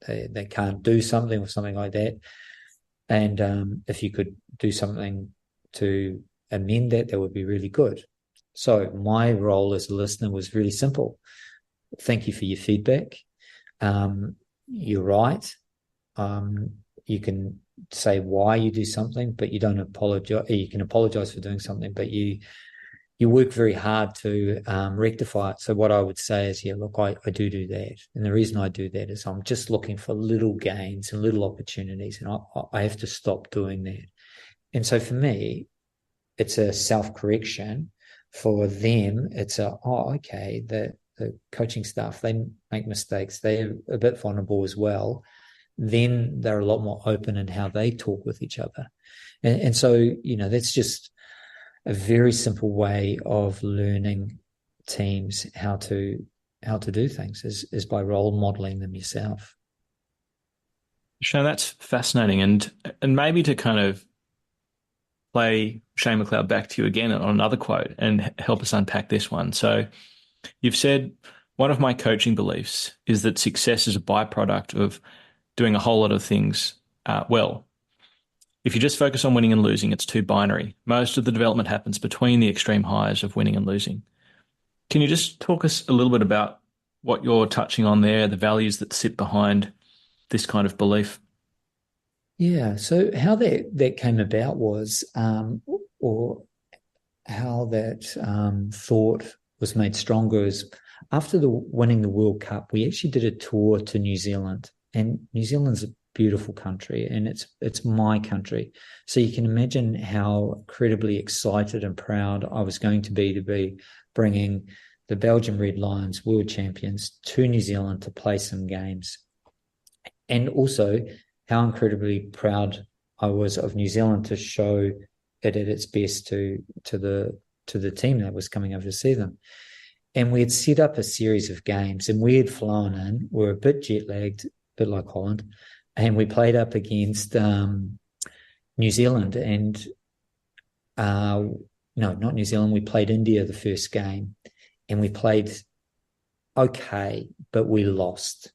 they can't do something or something like that. And if you could do something to amend that would be really good." So my role as a listener was really simple. Thank you for your feedback. You're right. You can say why you do something, but you don't apologize. You can apologize for doing something, but you work very hard to rectify it. So what I would say is, look, I do that. And the reason I do that is I'm just looking for little gains and little opportunities, and I have to stop doing that. And so for me, it's a self-correction. For them, it's okay, the coaching staff, they make mistakes. They're a bit vulnerable as well. Then they're a lot more open in how they talk with each other. And so, that's just a very simple way of learning teams how to do things is by role modeling them yourself. Shane, that's fascinating. And maybe to kind of play Shane Mcleod back to you again on another quote and help us unpack this one. So you've said, "One of my coaching beliefs is that success is a byproduct of doing a whole lot of things well. If you just focus on winning and losing, it's too binary. Most of the development happens between the extreme highs of winning and losing." Can you just talk us a little bit about what you're touching on there, the values that sit behind this kind of belief? Yeah, so how that came about was, or how that thought was made stronger is after winning the World Cup, we actually did a tour to New Zealand. And New Zealand's a beautiful country, and it's my country. So you can imagine how incredibly excited and proud I was going to be bringing the Belgium Red Lions, world champions, to New Zealand to play some games. And also how incredibly proud I was of New Zealand to show it at its best to the team that was coming over to see them. And we had set up a series of games, and we had flown in. We were a bit jet lagged, a bit like Holland, and we played up against New Zealand. And no, not New Zealand. We played India the first game, and we played okay, but we lost.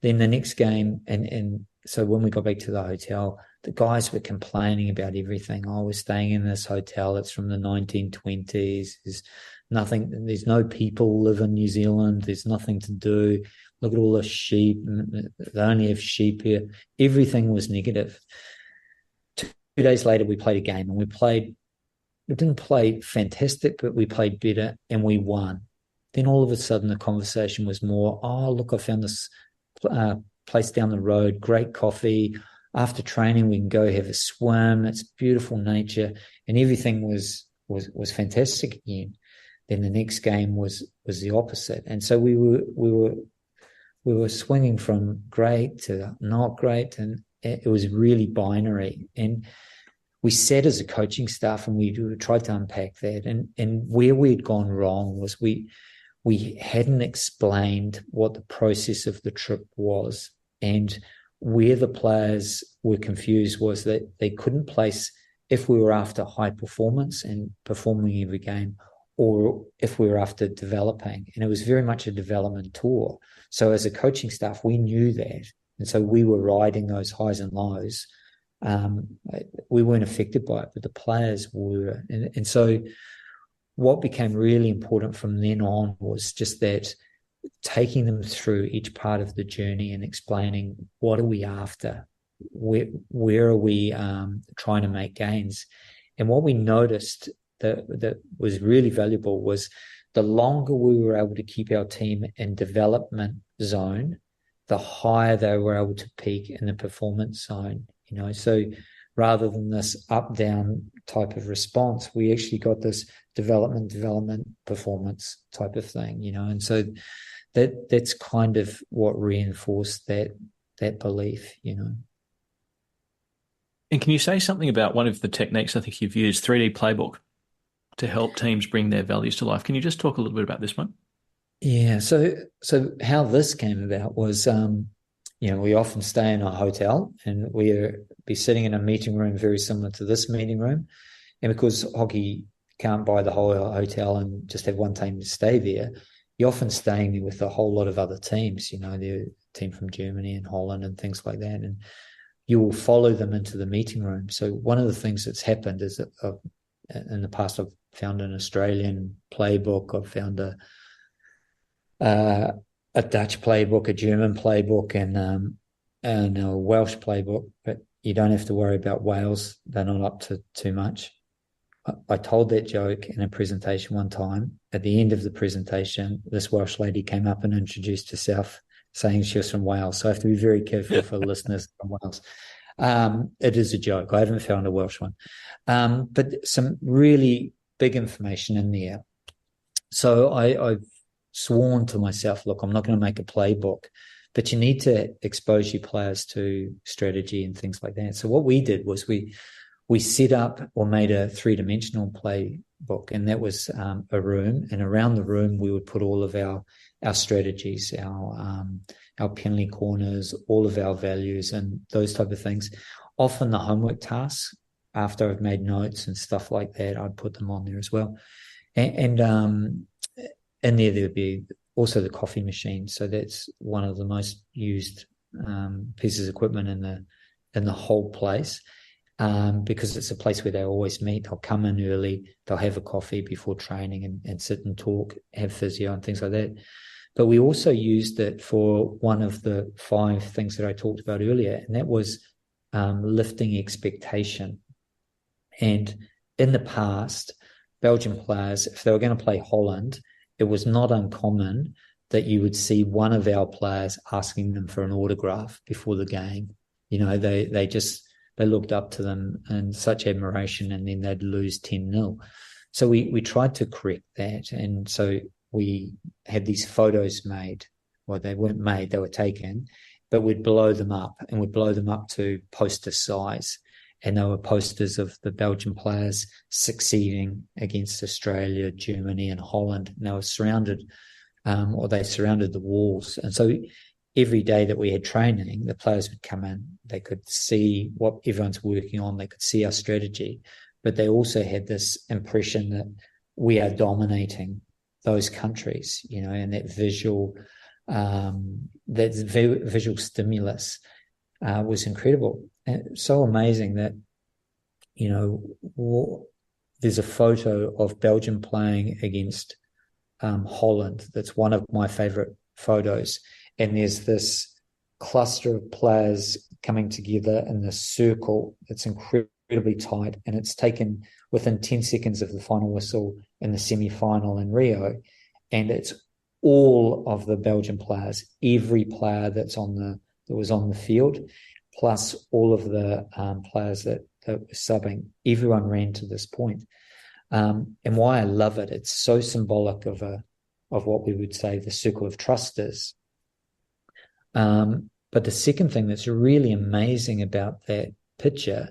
Then the next game, and so when we got back to the hotel, the guys were complaining about everything. I was staying in this hotel. It's from the 1920s. There's no people live in New Zealand. There's nothing to do. Look at all the sheep. They only have sheep here. Everything was negative. 2 days later, we played a game, and we didn't play fantastic, but we played better, and we won. Then all of a sudden, the conversation was more, look, I found this place down the road, great coffee. After training, we can go have a swim. It's beautiful nature, and everything was fantastic again. Then the next game was the opposite, and so we were swinging from great to not great, and it was really binary. And we sat as a coaching staff, and we tried to unpack that. And where we had gone wrong was we hadn't explained what the process of the trip was. And where the players were confused was that they couldn't place if we were after high performance and performing every game, or if we were after developing. And it was very much a development tour. So as a coaching staff, we knew that. And so we were riding those highs and lows. We weren't affected by it, but the players were. And so what became really important from then on was just that taking them through each part of the journey and explaining what are we after, where are we trying to make gains. And what we noticed that was really valuable was the longer we were able to keep our team in development zone, the higher they were able to peak in the performance zone. So rather than this up-down type of response, we actually got this development, performance type of thing, and so that's kind of what reinforced that belief, And can you say something about one of the techniques I think you've used, 3D Playbook, to help teams bring their values to life? Can you just talk a little bit about this one? Yeah, so how this came about was, we often stay in a hotel and we'd be sitting in a meeting room very similar to this meeting room. And because hockey can't buy the whole hotel and just have one team to stay there, you're often staying there with a whole lot of other teams, the team from Germany and Holland and things like that. And you will follow them into the meeting room. So one of the things that's happened is that in the past, I've found an Australian playbook, I've found a Dutch playbook, a German playbook, and a Welsh playbook, but you don't have to worry about Wales. They're not up to too much. I told that joke in a presentation one time. At the end of the presentation, this Welsh lady came up and introduced herself, saying she was from Wales. So I have to be very careful for listeners from Wales. It is a joke. I haven't found a Welsh one. But some really big information in there. So I've sworn to myself, look, I'm not going to make a playbook, but you need to expose your players to strategy and things like that. So what we did was we set up or made a three-dimensional playbook, and that was a room, and around the room we would put all of our strategies, our penalty corners, all of our values and those type of things. Often the homework tasks, after I've made notes and stuff like that, I'd put them on there as well. And in there would be also the coffee machine. So that's one of the most used pieces of equipment in the whole place. Because it's a place where they always meet. They'll come in early, they'll have a coffee before training and sit and talk, have physio and things like that. But we also used it for one of the 5 things that I talked about earlier, and that was lifting expectation. And in the past, Belgian players, if they were going to play Holland, it was not uncommon that you would see one of our players asking them for an autograph before the game. They looked up to them in such admiration, and then they'd lose 10-0. So we tried to correct that. And so we had these photos made. Well, they weren't made, they were taken, but we'd blow them up, and we'd blow them up to poster size. And they were posters of the Belgian players succeeding against Australia, Germany, and Holland. And they were surrounded, they surrounded the walls. And so every day that we had training, the players would come in, they could see what everyone's working on, they could see our strategy, but they also had this impression that we are dominating those countries, and that visual stimulus was incredible. And so amazing that, there's a photo of Belgium playing against Holland. That's one of my favorite photos. And there's this cluster of players coming together in this circle that's incredibly tight, and it's taken within 10 seconds of the final whistle in the semi-final in Rio, and it's all of the Belgian players, every player that was on the field, plus all of the players that were subbing. Everyone ran to this point. And why I love it, it's so symbolic of what we would say the circle of trust is. But the second thing that's really amazing about that picture,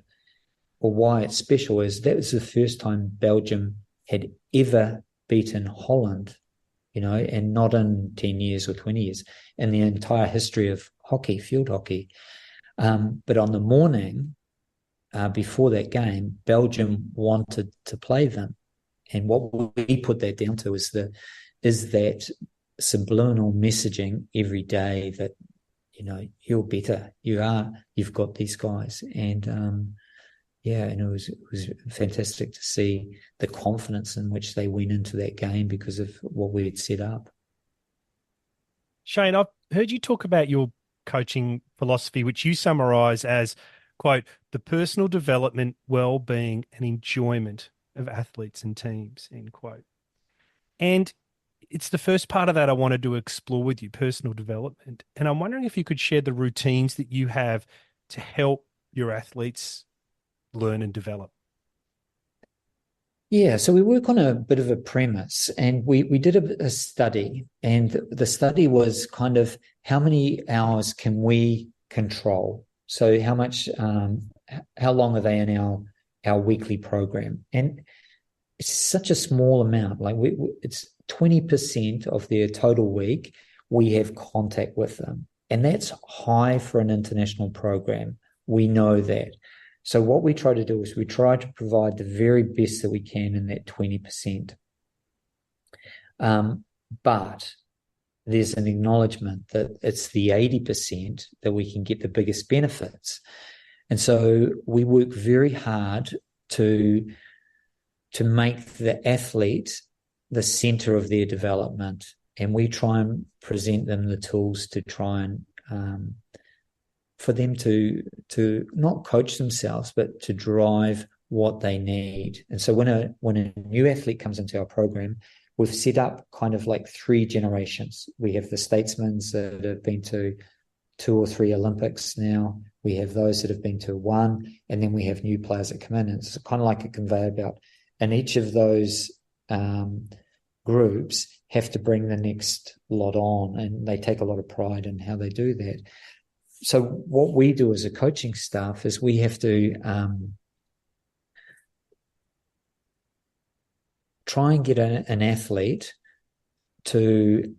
or why it's special, is that was the first time Belgium had ever beaten Holland, and not in 10 years or 20 years, in the entire history of hockey, field hockey. But on the morning before that game, Belgium wanted to play them. And what we put that down to is that subliminal messaging every day that, you're better, you've got these guys. And, and it was fantastic to see the confidence in which they went into that game because of what we had set up. Shane, I've heard you talk about your coaching philosophy, which you summarize as, quote, the personal development, well-being and enjoyment of athletes and teams, end quote. And it's the first part of that I wanted to explore with you, personal development. And I'm wondering if you could share the routines that you have to help your athletes learn and develop. Yeah, so we work on a bit of a premise, and we did a study, and the study was kind of how many hours can we control? So how much, how long are they in our weekly program? And it's such a small amount. Like it's 20% of their total week we have contact with them, and that's high for an international program. We know that. So what we try to do is we try to provide the very best that we can in that 20%. But there's an acknowledgement that it's the 80% that we can get the biggest benefits. And so we work very hard to make the athlete the center of their development. And we try and present them the tools to try and for them to not coach themselves, but to drive what they need. And so when a new athlete comes into our program, we've set up kind of like 3 generations. We have the statesmen that have been to 2 or 3 Olympics now. We have those that have been to 1, and then we have new players that come in. And it's kind of like a conveyor belt. And each of those groups have to bring the next lot on, and they take a lot of pride in how they do that. So what we do as a coaching staff is we have to try and get an athlete to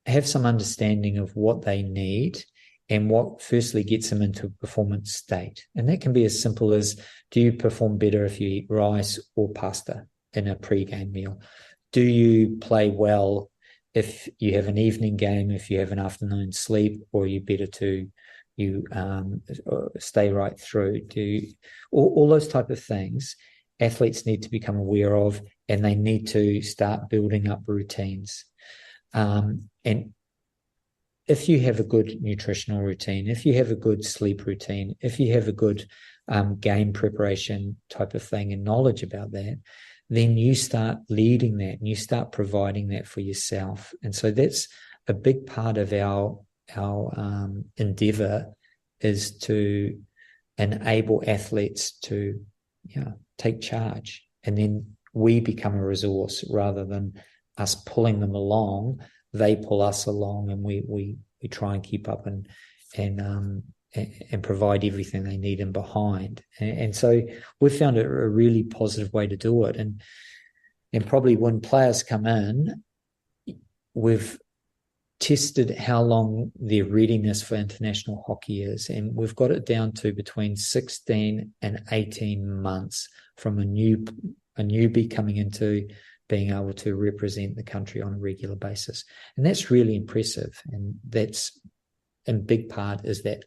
have some understanding of what they need and what firstly gets them into a performance state. And that can be as simple as, do you perform better if you eat rice or pasta in a pre-game meal? Do you play well if you have an evening game, if you have an afternoon sleep, or are you better to stay right through? All those type of things athletes need to become aware of, and they need to start building up routines. And if you have a good nutritional routine, if you have a good sleep routine, if you have a good game preparation type of thing and knowledge about that, then you start leading that and you start providing that for yourself. And so that's a big part of our endeavor, is to enable athletes to take charge, and then we become a resource rather than us pulling them along. They pull us along, and we try and keep up and provide everything they need and behind. And so we've found it a really positive way to do it. And probably when players come in, we've tested how long their readiness for international hockey is, and we've got it down to between 16 and 18 months from a newbie coming into being able to represent the country on a regular basis. And that's really impressive. And that's, in big part, is that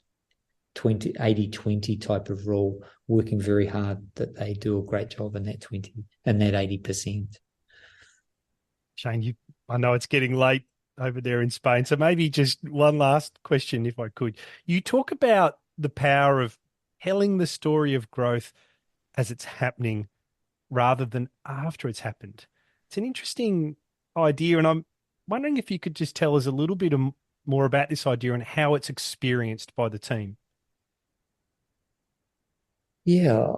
80-20 type of rule, working very hard that they do a great job in that 20 and that 80%. Shane, I know it's getting late over there in Spain, so maybe just one last question, if I could. You talk about the power of telling the story of growth as it's happening rather than after it's happened. It's an interesting idea, and I'm wondering if you could just tell us a little bit more about this idea and how it's experienced by the team. Yeah,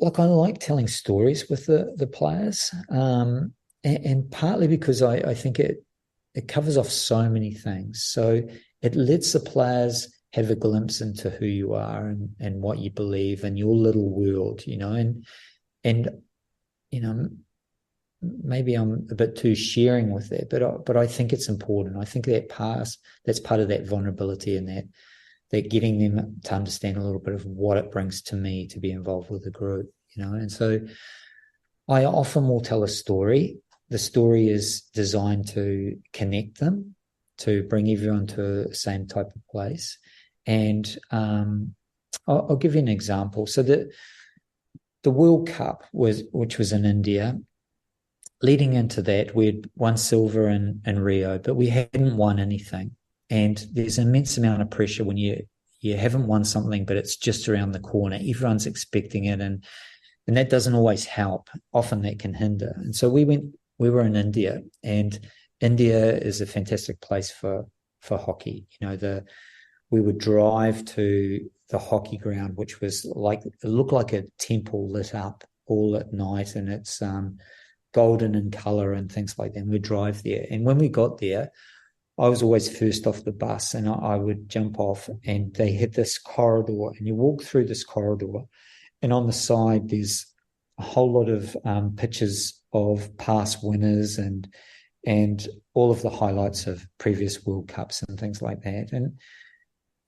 I like telling stories with the players, and partly because I think it covers off so many things. So it lets the players have a glimpse into who you are and what you believe and your little world, and maybe I'm a bit too sharing with that, but I think it's important. I think that's part of that vulnerability, and that getting them to understand a little bit of what it brings to me to be involved with the group, And so I often will tell a story. The story is designed to connect them, to bring everyone to the same type of place. And I'll give you an example. So the World Cup which was in India. Leading into that, we'd won silver in Rio, but we hadn't won anything. And there's an immense amount of pressure when you haven't won something, but it's just around the corner. Everyone's expecting it, and that doesn't always help. Often that can hinder. And so we were in India, and India is a fantastic place for hockey. We would drive to the hockey ground, which was it looked like a temple lit up all at night, and it's golden in color and things like that. And we'd drive there. And when we got there, I was always first off the bus, and I would jump off, and they had this corridor, and you walk through this corridor, and on the side there's a whole lot of pictures of past winners and all of the highlights of previous World Cups and things like that.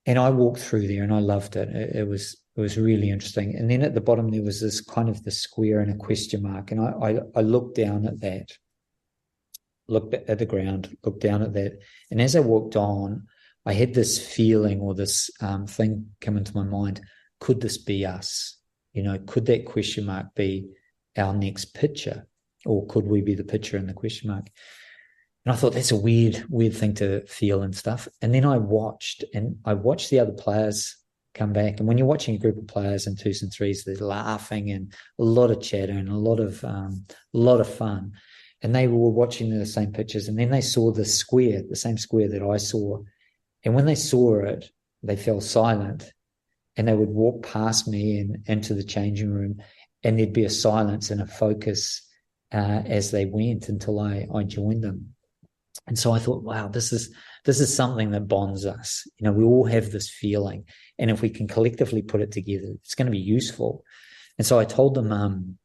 And I walked through there, and I loved it. It was really interesting. And then at the bottom there was this kind of the square and a question mark, and I looked down at that. Looked at the ground, looked down at that. And as I walked on, I had this feeling or this thing come into my mind. Could this be us? Could that question mark be our next picture? Or could we be the picture in the question mark? And I thought that's a weird thing to feel and stuff. And then I watched the other players come back. And when you're watching a group of players in twos and threes, they're laughing and a lot of chatter and a lot of fun. And they were watching the same pictures, and then they saw the same square that I saw. And when they saw it, they fell silent, and they would walk past me and into the changing room, and there'd be a silence and a focus as they went until I joined them. And so I thought, wow, this is something that bonds us. We all have this feeling, and if we can collectively put it together, it's going to be useful. And so I told them.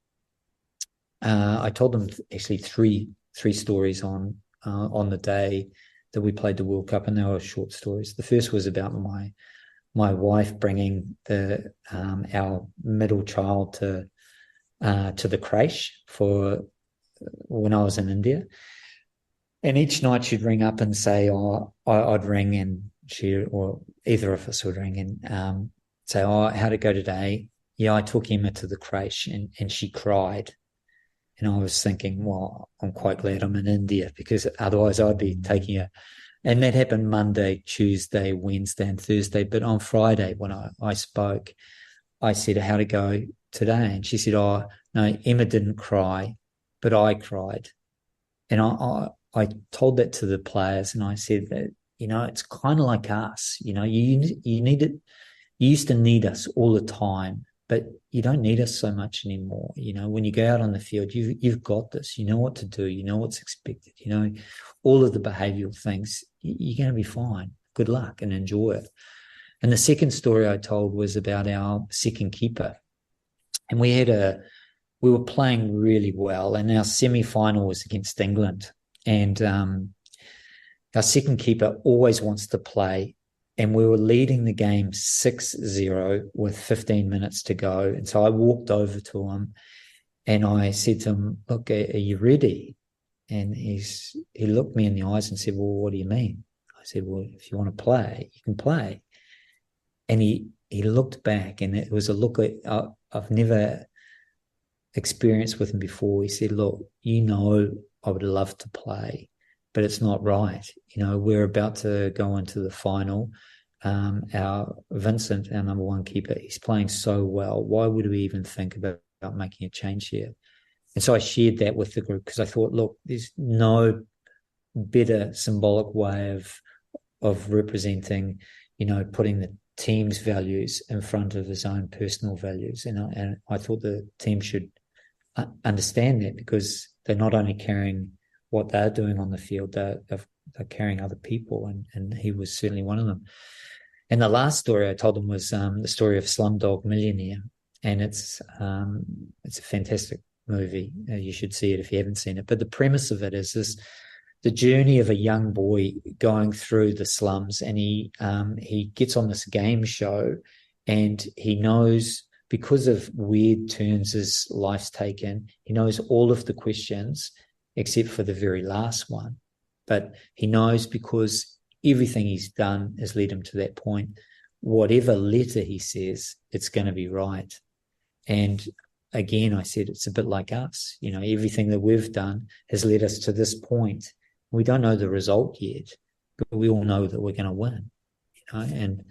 I told them actually three stories on the day that we played the World Cup, and they were short stories. The first was about my wife bringing our middle child to the creche for when I was in India, and each night she'd ring up and say, I'd ring, and or either of us would ring and say, how'd it go today? Yeah, I took Emma to the creche, and she cried. And I was thinking, well, I'm quite glad I'm in India, because otherwise I'd be taking her. And that happened Monday, Tuesday, Wednesday, and Thursday. But on Friday, when I spoke, I said, how'd it go today? And she said, no, Emma didn't cry, but I cried. And I told that to the players, and I said that, it's kind of like us. You need it. You used to need us all the time, but you don't need us so much anymore. When you go out on the field, you've got this. You know what to do. You know what's expected. All of the behavioural things. You're going to be fine. Good luck and enjoy it. And the second story I told was about our second keeper. And we were playing really well, and our semi-final was against England. And our second keeper always wants to play. And we were leading the game 6-0 with 15 minutes to go. And so I walked over to him and I said to him, look, are you ready? And he looked me in the eyes and said, well, what do you mean? I said, well, if you want to play, you can play. And he looked back, and it was a look I've never experienced with him before. He said, look, I would love to play, but it's not right. We're about to go into the final. Our Vincent, our number one keeper, he's playing so well. Why would we even think about making a change here? And so I shared that with the group, because I thought, look, there's no better symbolic way of representing, putting the team's values in front of his own personal values. And I thought the team should understand that, because they're not only carrying what they're doing on the field, they're carrying other people, and he was certainly one of them. And the last story I told them was the story of Slumdog Millionaire, and it's a fantastic movie. You should see it if you haven't seen it. But the premise of it is the journey of a young boy going through the slums, and he gets on this game show, and he knows, because of weird turns his life's taken, he knows all of the questions except for the very last one. But he knows, because everything he's done has led him to that point, whatever letter he says, it's going to be right. And again, I said, it's a bit like us. Everything that we've done has led us to this point. We don't know the result yet, but we all know that we're going to win. And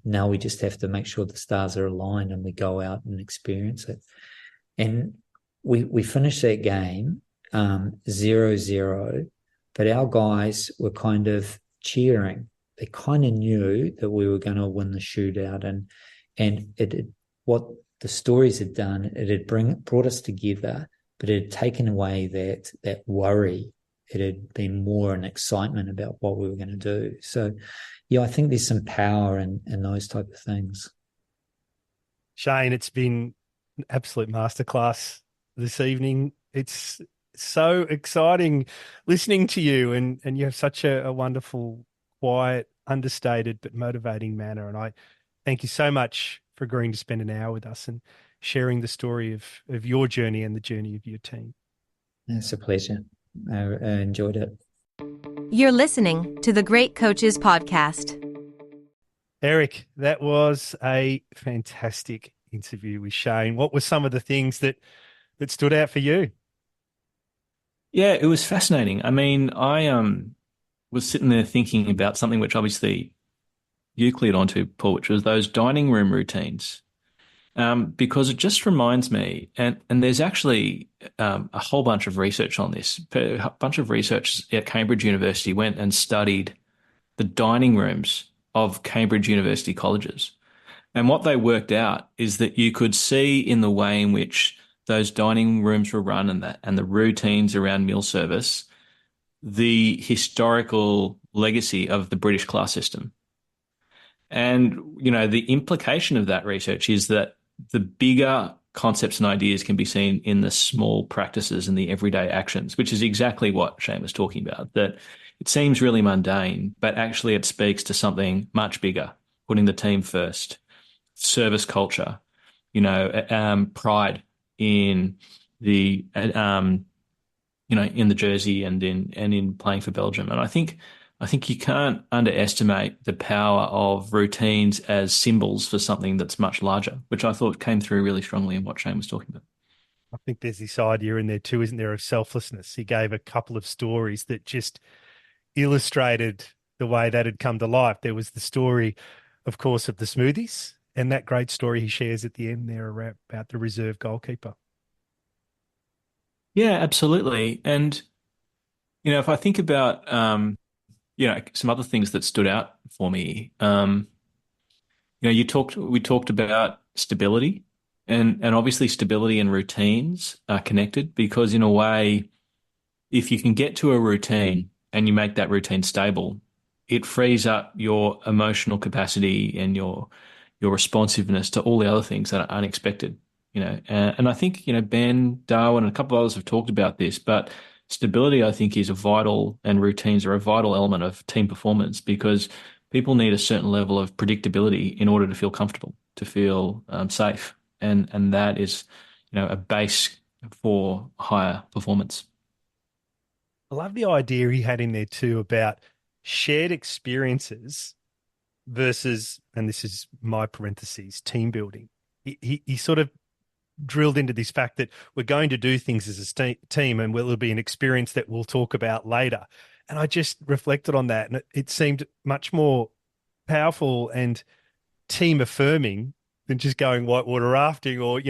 now we just have to make sure the stars are aligned and we go out and experience it. And we finished that game 0-0, but our guys were kind of cheering. They kind of knew that we were going to win the shootout, and what the stories had done, it had brought us together, but it had taken away that worry. It had been more an excitement about what we were going to do. So, yeah, I think there's some power in those type of things. Shane, it's been an absolute masterclass this evening. It's so exciting listening to you, and you have such a wonderful, quiet, understated but motivating manner. And I thank you so much for agreeing to spend an hour with us and sharing the story of your journey and the journey of your team. It's a pleasure. I enjoyed it. You're listening to the Great Coaches Podcast. Eric, that was a fantastic interview with Shane. What were some of the things that stood out for you? Yeah, it was fascinating. I mean, I was sitting there thinking about something which obviously you cleared onto, Paul, which was those dining room routines. Because it just reminds me, and there's actually a whole bunch of research on this. A bunch of researchers at Cambridge University went and studied the dining rooms of Cambridge University colleges. And what they worked out is that you could see in the way in which those dining rooms were run and the routines around meal service, the historical legacy of the British class system. And, the implication of that research is that the bigger concepts and ideas can be seen in the small practices and the everyday actions, which is exactly what Shane was talking about, that it seems really mundane, but actually it speaks to something much bigger, putting the team first, service culture, pride in the, in the jersey and in playing for Belgium. And I think you can't underestimate the power of routines as symbols for something that's much larger, which I thought came through really strongly in what Shane was talking about. I think there's this idea in there too, isn't there, of selflessness. He gave a couple of stories that just illustrated the way that had come to life. There was the story, of course, of the smoothies, and that great story he shares at the end there about the reserve goalkeeper. Yeah, absolutely. And, if I think about some other things that stood out for me. We talked about stability, and obviously stability and routines are connected, because in a way, if you can get to a routine and you make that routine stable, it frees up your emotional capacity and your responsiveness to all the other things that are unexpected. And I think Ben, Darwin, and a couple of others have talked about this, but stability, I think, is and routines are a vital element of team performance, because people need a certain level of predictability in order to feel comfortable, to feel safe. And that is, a base for higher performance. I love the idea he had in there too about shared experiences versus, and this is my parentheses, team building. He sort of drilled into this fact that we're going to do things as a team, and will be an experience that we'll talk about later. And I just reflected on that, and it seemed much more powerful and team affirming than just going whitewater rafting or,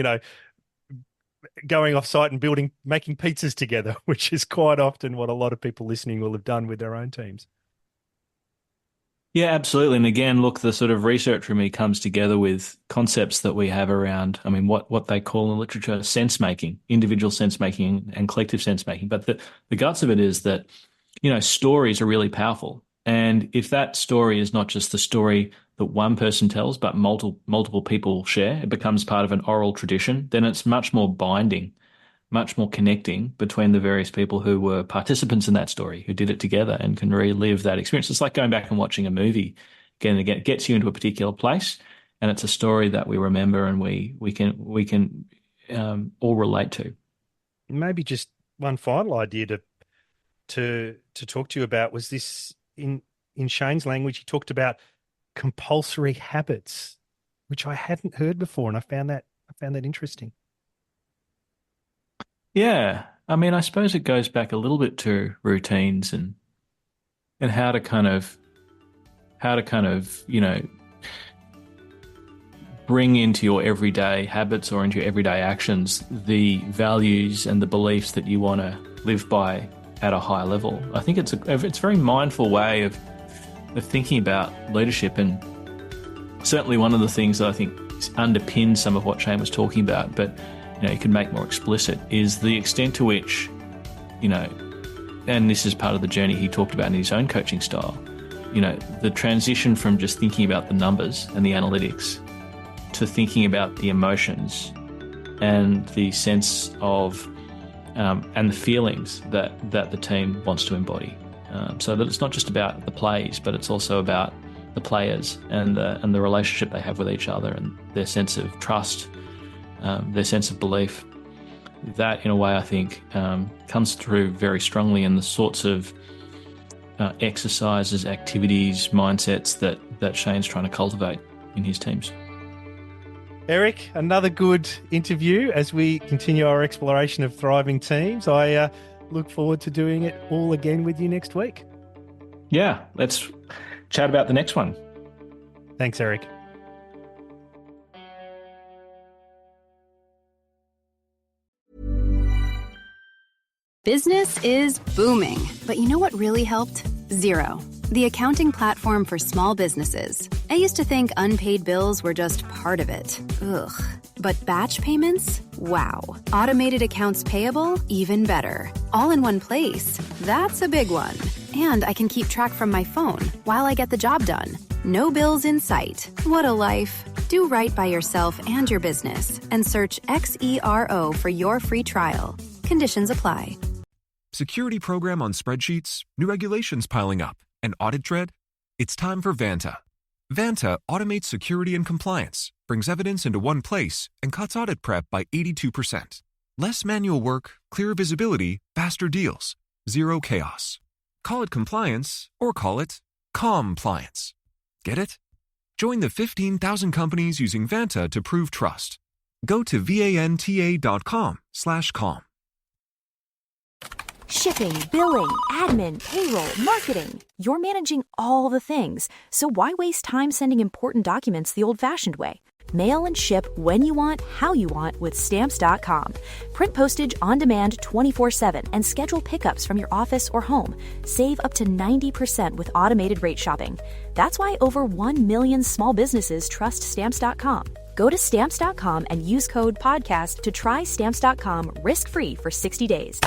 going off site and making pizzas together, which is quite often what a lot of people listening will have done with their own teams. Yeah, absolutely. And again, look, the sort of research for me comes together with concepts that we have around, what they call in literature sense making, individual sense making and collective sense making. But the guts of it is that, stories are really powerful. And if that story is not just the story that one person tells, but multiple people share, it becomes part of an oral tradition, then it's much more binding, much more connecting between the various people who were participants in that story, who did it together and can relive that experience. It's like going back and watching a movie again and again. It gets you into a particular place, and it's a story that we remember and we can all relate to. Maybe just one final idea to talk to you about was this in Shane's language. He talked about compulsory habits, which I hadn't heard before, and I found that interesting. Yeah. I mean, I suppose it goes back a little bit to routines and how to kind of, bring into your everyday habits or into your everyday actions the values and the beliefs that you want to live by at a high level. I think it's a very mindful way of thinking about leadership, and certainly one of the things that I think underpins some of what Shane was talking about, but you can make more explicit, is the extent to which, and this is part of the journey he talked about in his own coaching style, the transition from just thinking about the numbers and the analytics to thinking about the emotions and the sense of and the feelings that the team wants to embody. So that it's not just about the plays, but it's also about the players and the relationship they have with each other and their sense of trust, their sense of belief. That, in a way, I think comes through very strongly in the sorts of exercises, activities, mindsets that Shane's trying to cultivate in his teams. Eric, another good interview as we continue our exploration of thriving teams. I look forward to doing it all again with you next week. Yeah, let's chat about the next one. Thanks, Eric. Business is booming, but you know what really helped? Xero, the accounting platform for small businesses. I used to think unpaid bills were just part of it. Ugh. But batch payments? Wow. Automated accounts payable? Even better. All in one place. That's a big one. And I can keep track from my phone while I get the job done. No bills in sight. What a life. Do right by yourself and your business and search Xero for your free trial. Conditions apply. Security program on spreadsheets, new regulations piling up, and audit dread? It's time for Vanta. Vanta automates security and compliance, brings evidence into one place, and cuts audit prep by 82%. Less manual work, clearer visibility, faster deals. Zero chaos. Call it compliance, or call it compliance. Get it? Join the 15,000 companies using Vanta to prove trust. Go to vanta.com/com. Shipping, billing, admin, payroll, marketing. You're managing all the things. So why waste time sending important documents the old-fashioned way? Mail and ship when you want, how you want with Stamps.com. Print postage on demand 24/7 and schedule pickups from your office or home. Save up to 90% with automated rate shopping. That's why over 1 million small businesses trust Stamps.com. Go to Stamps.com and use code PODCAST to try Stamps.com risk-free for 60 days.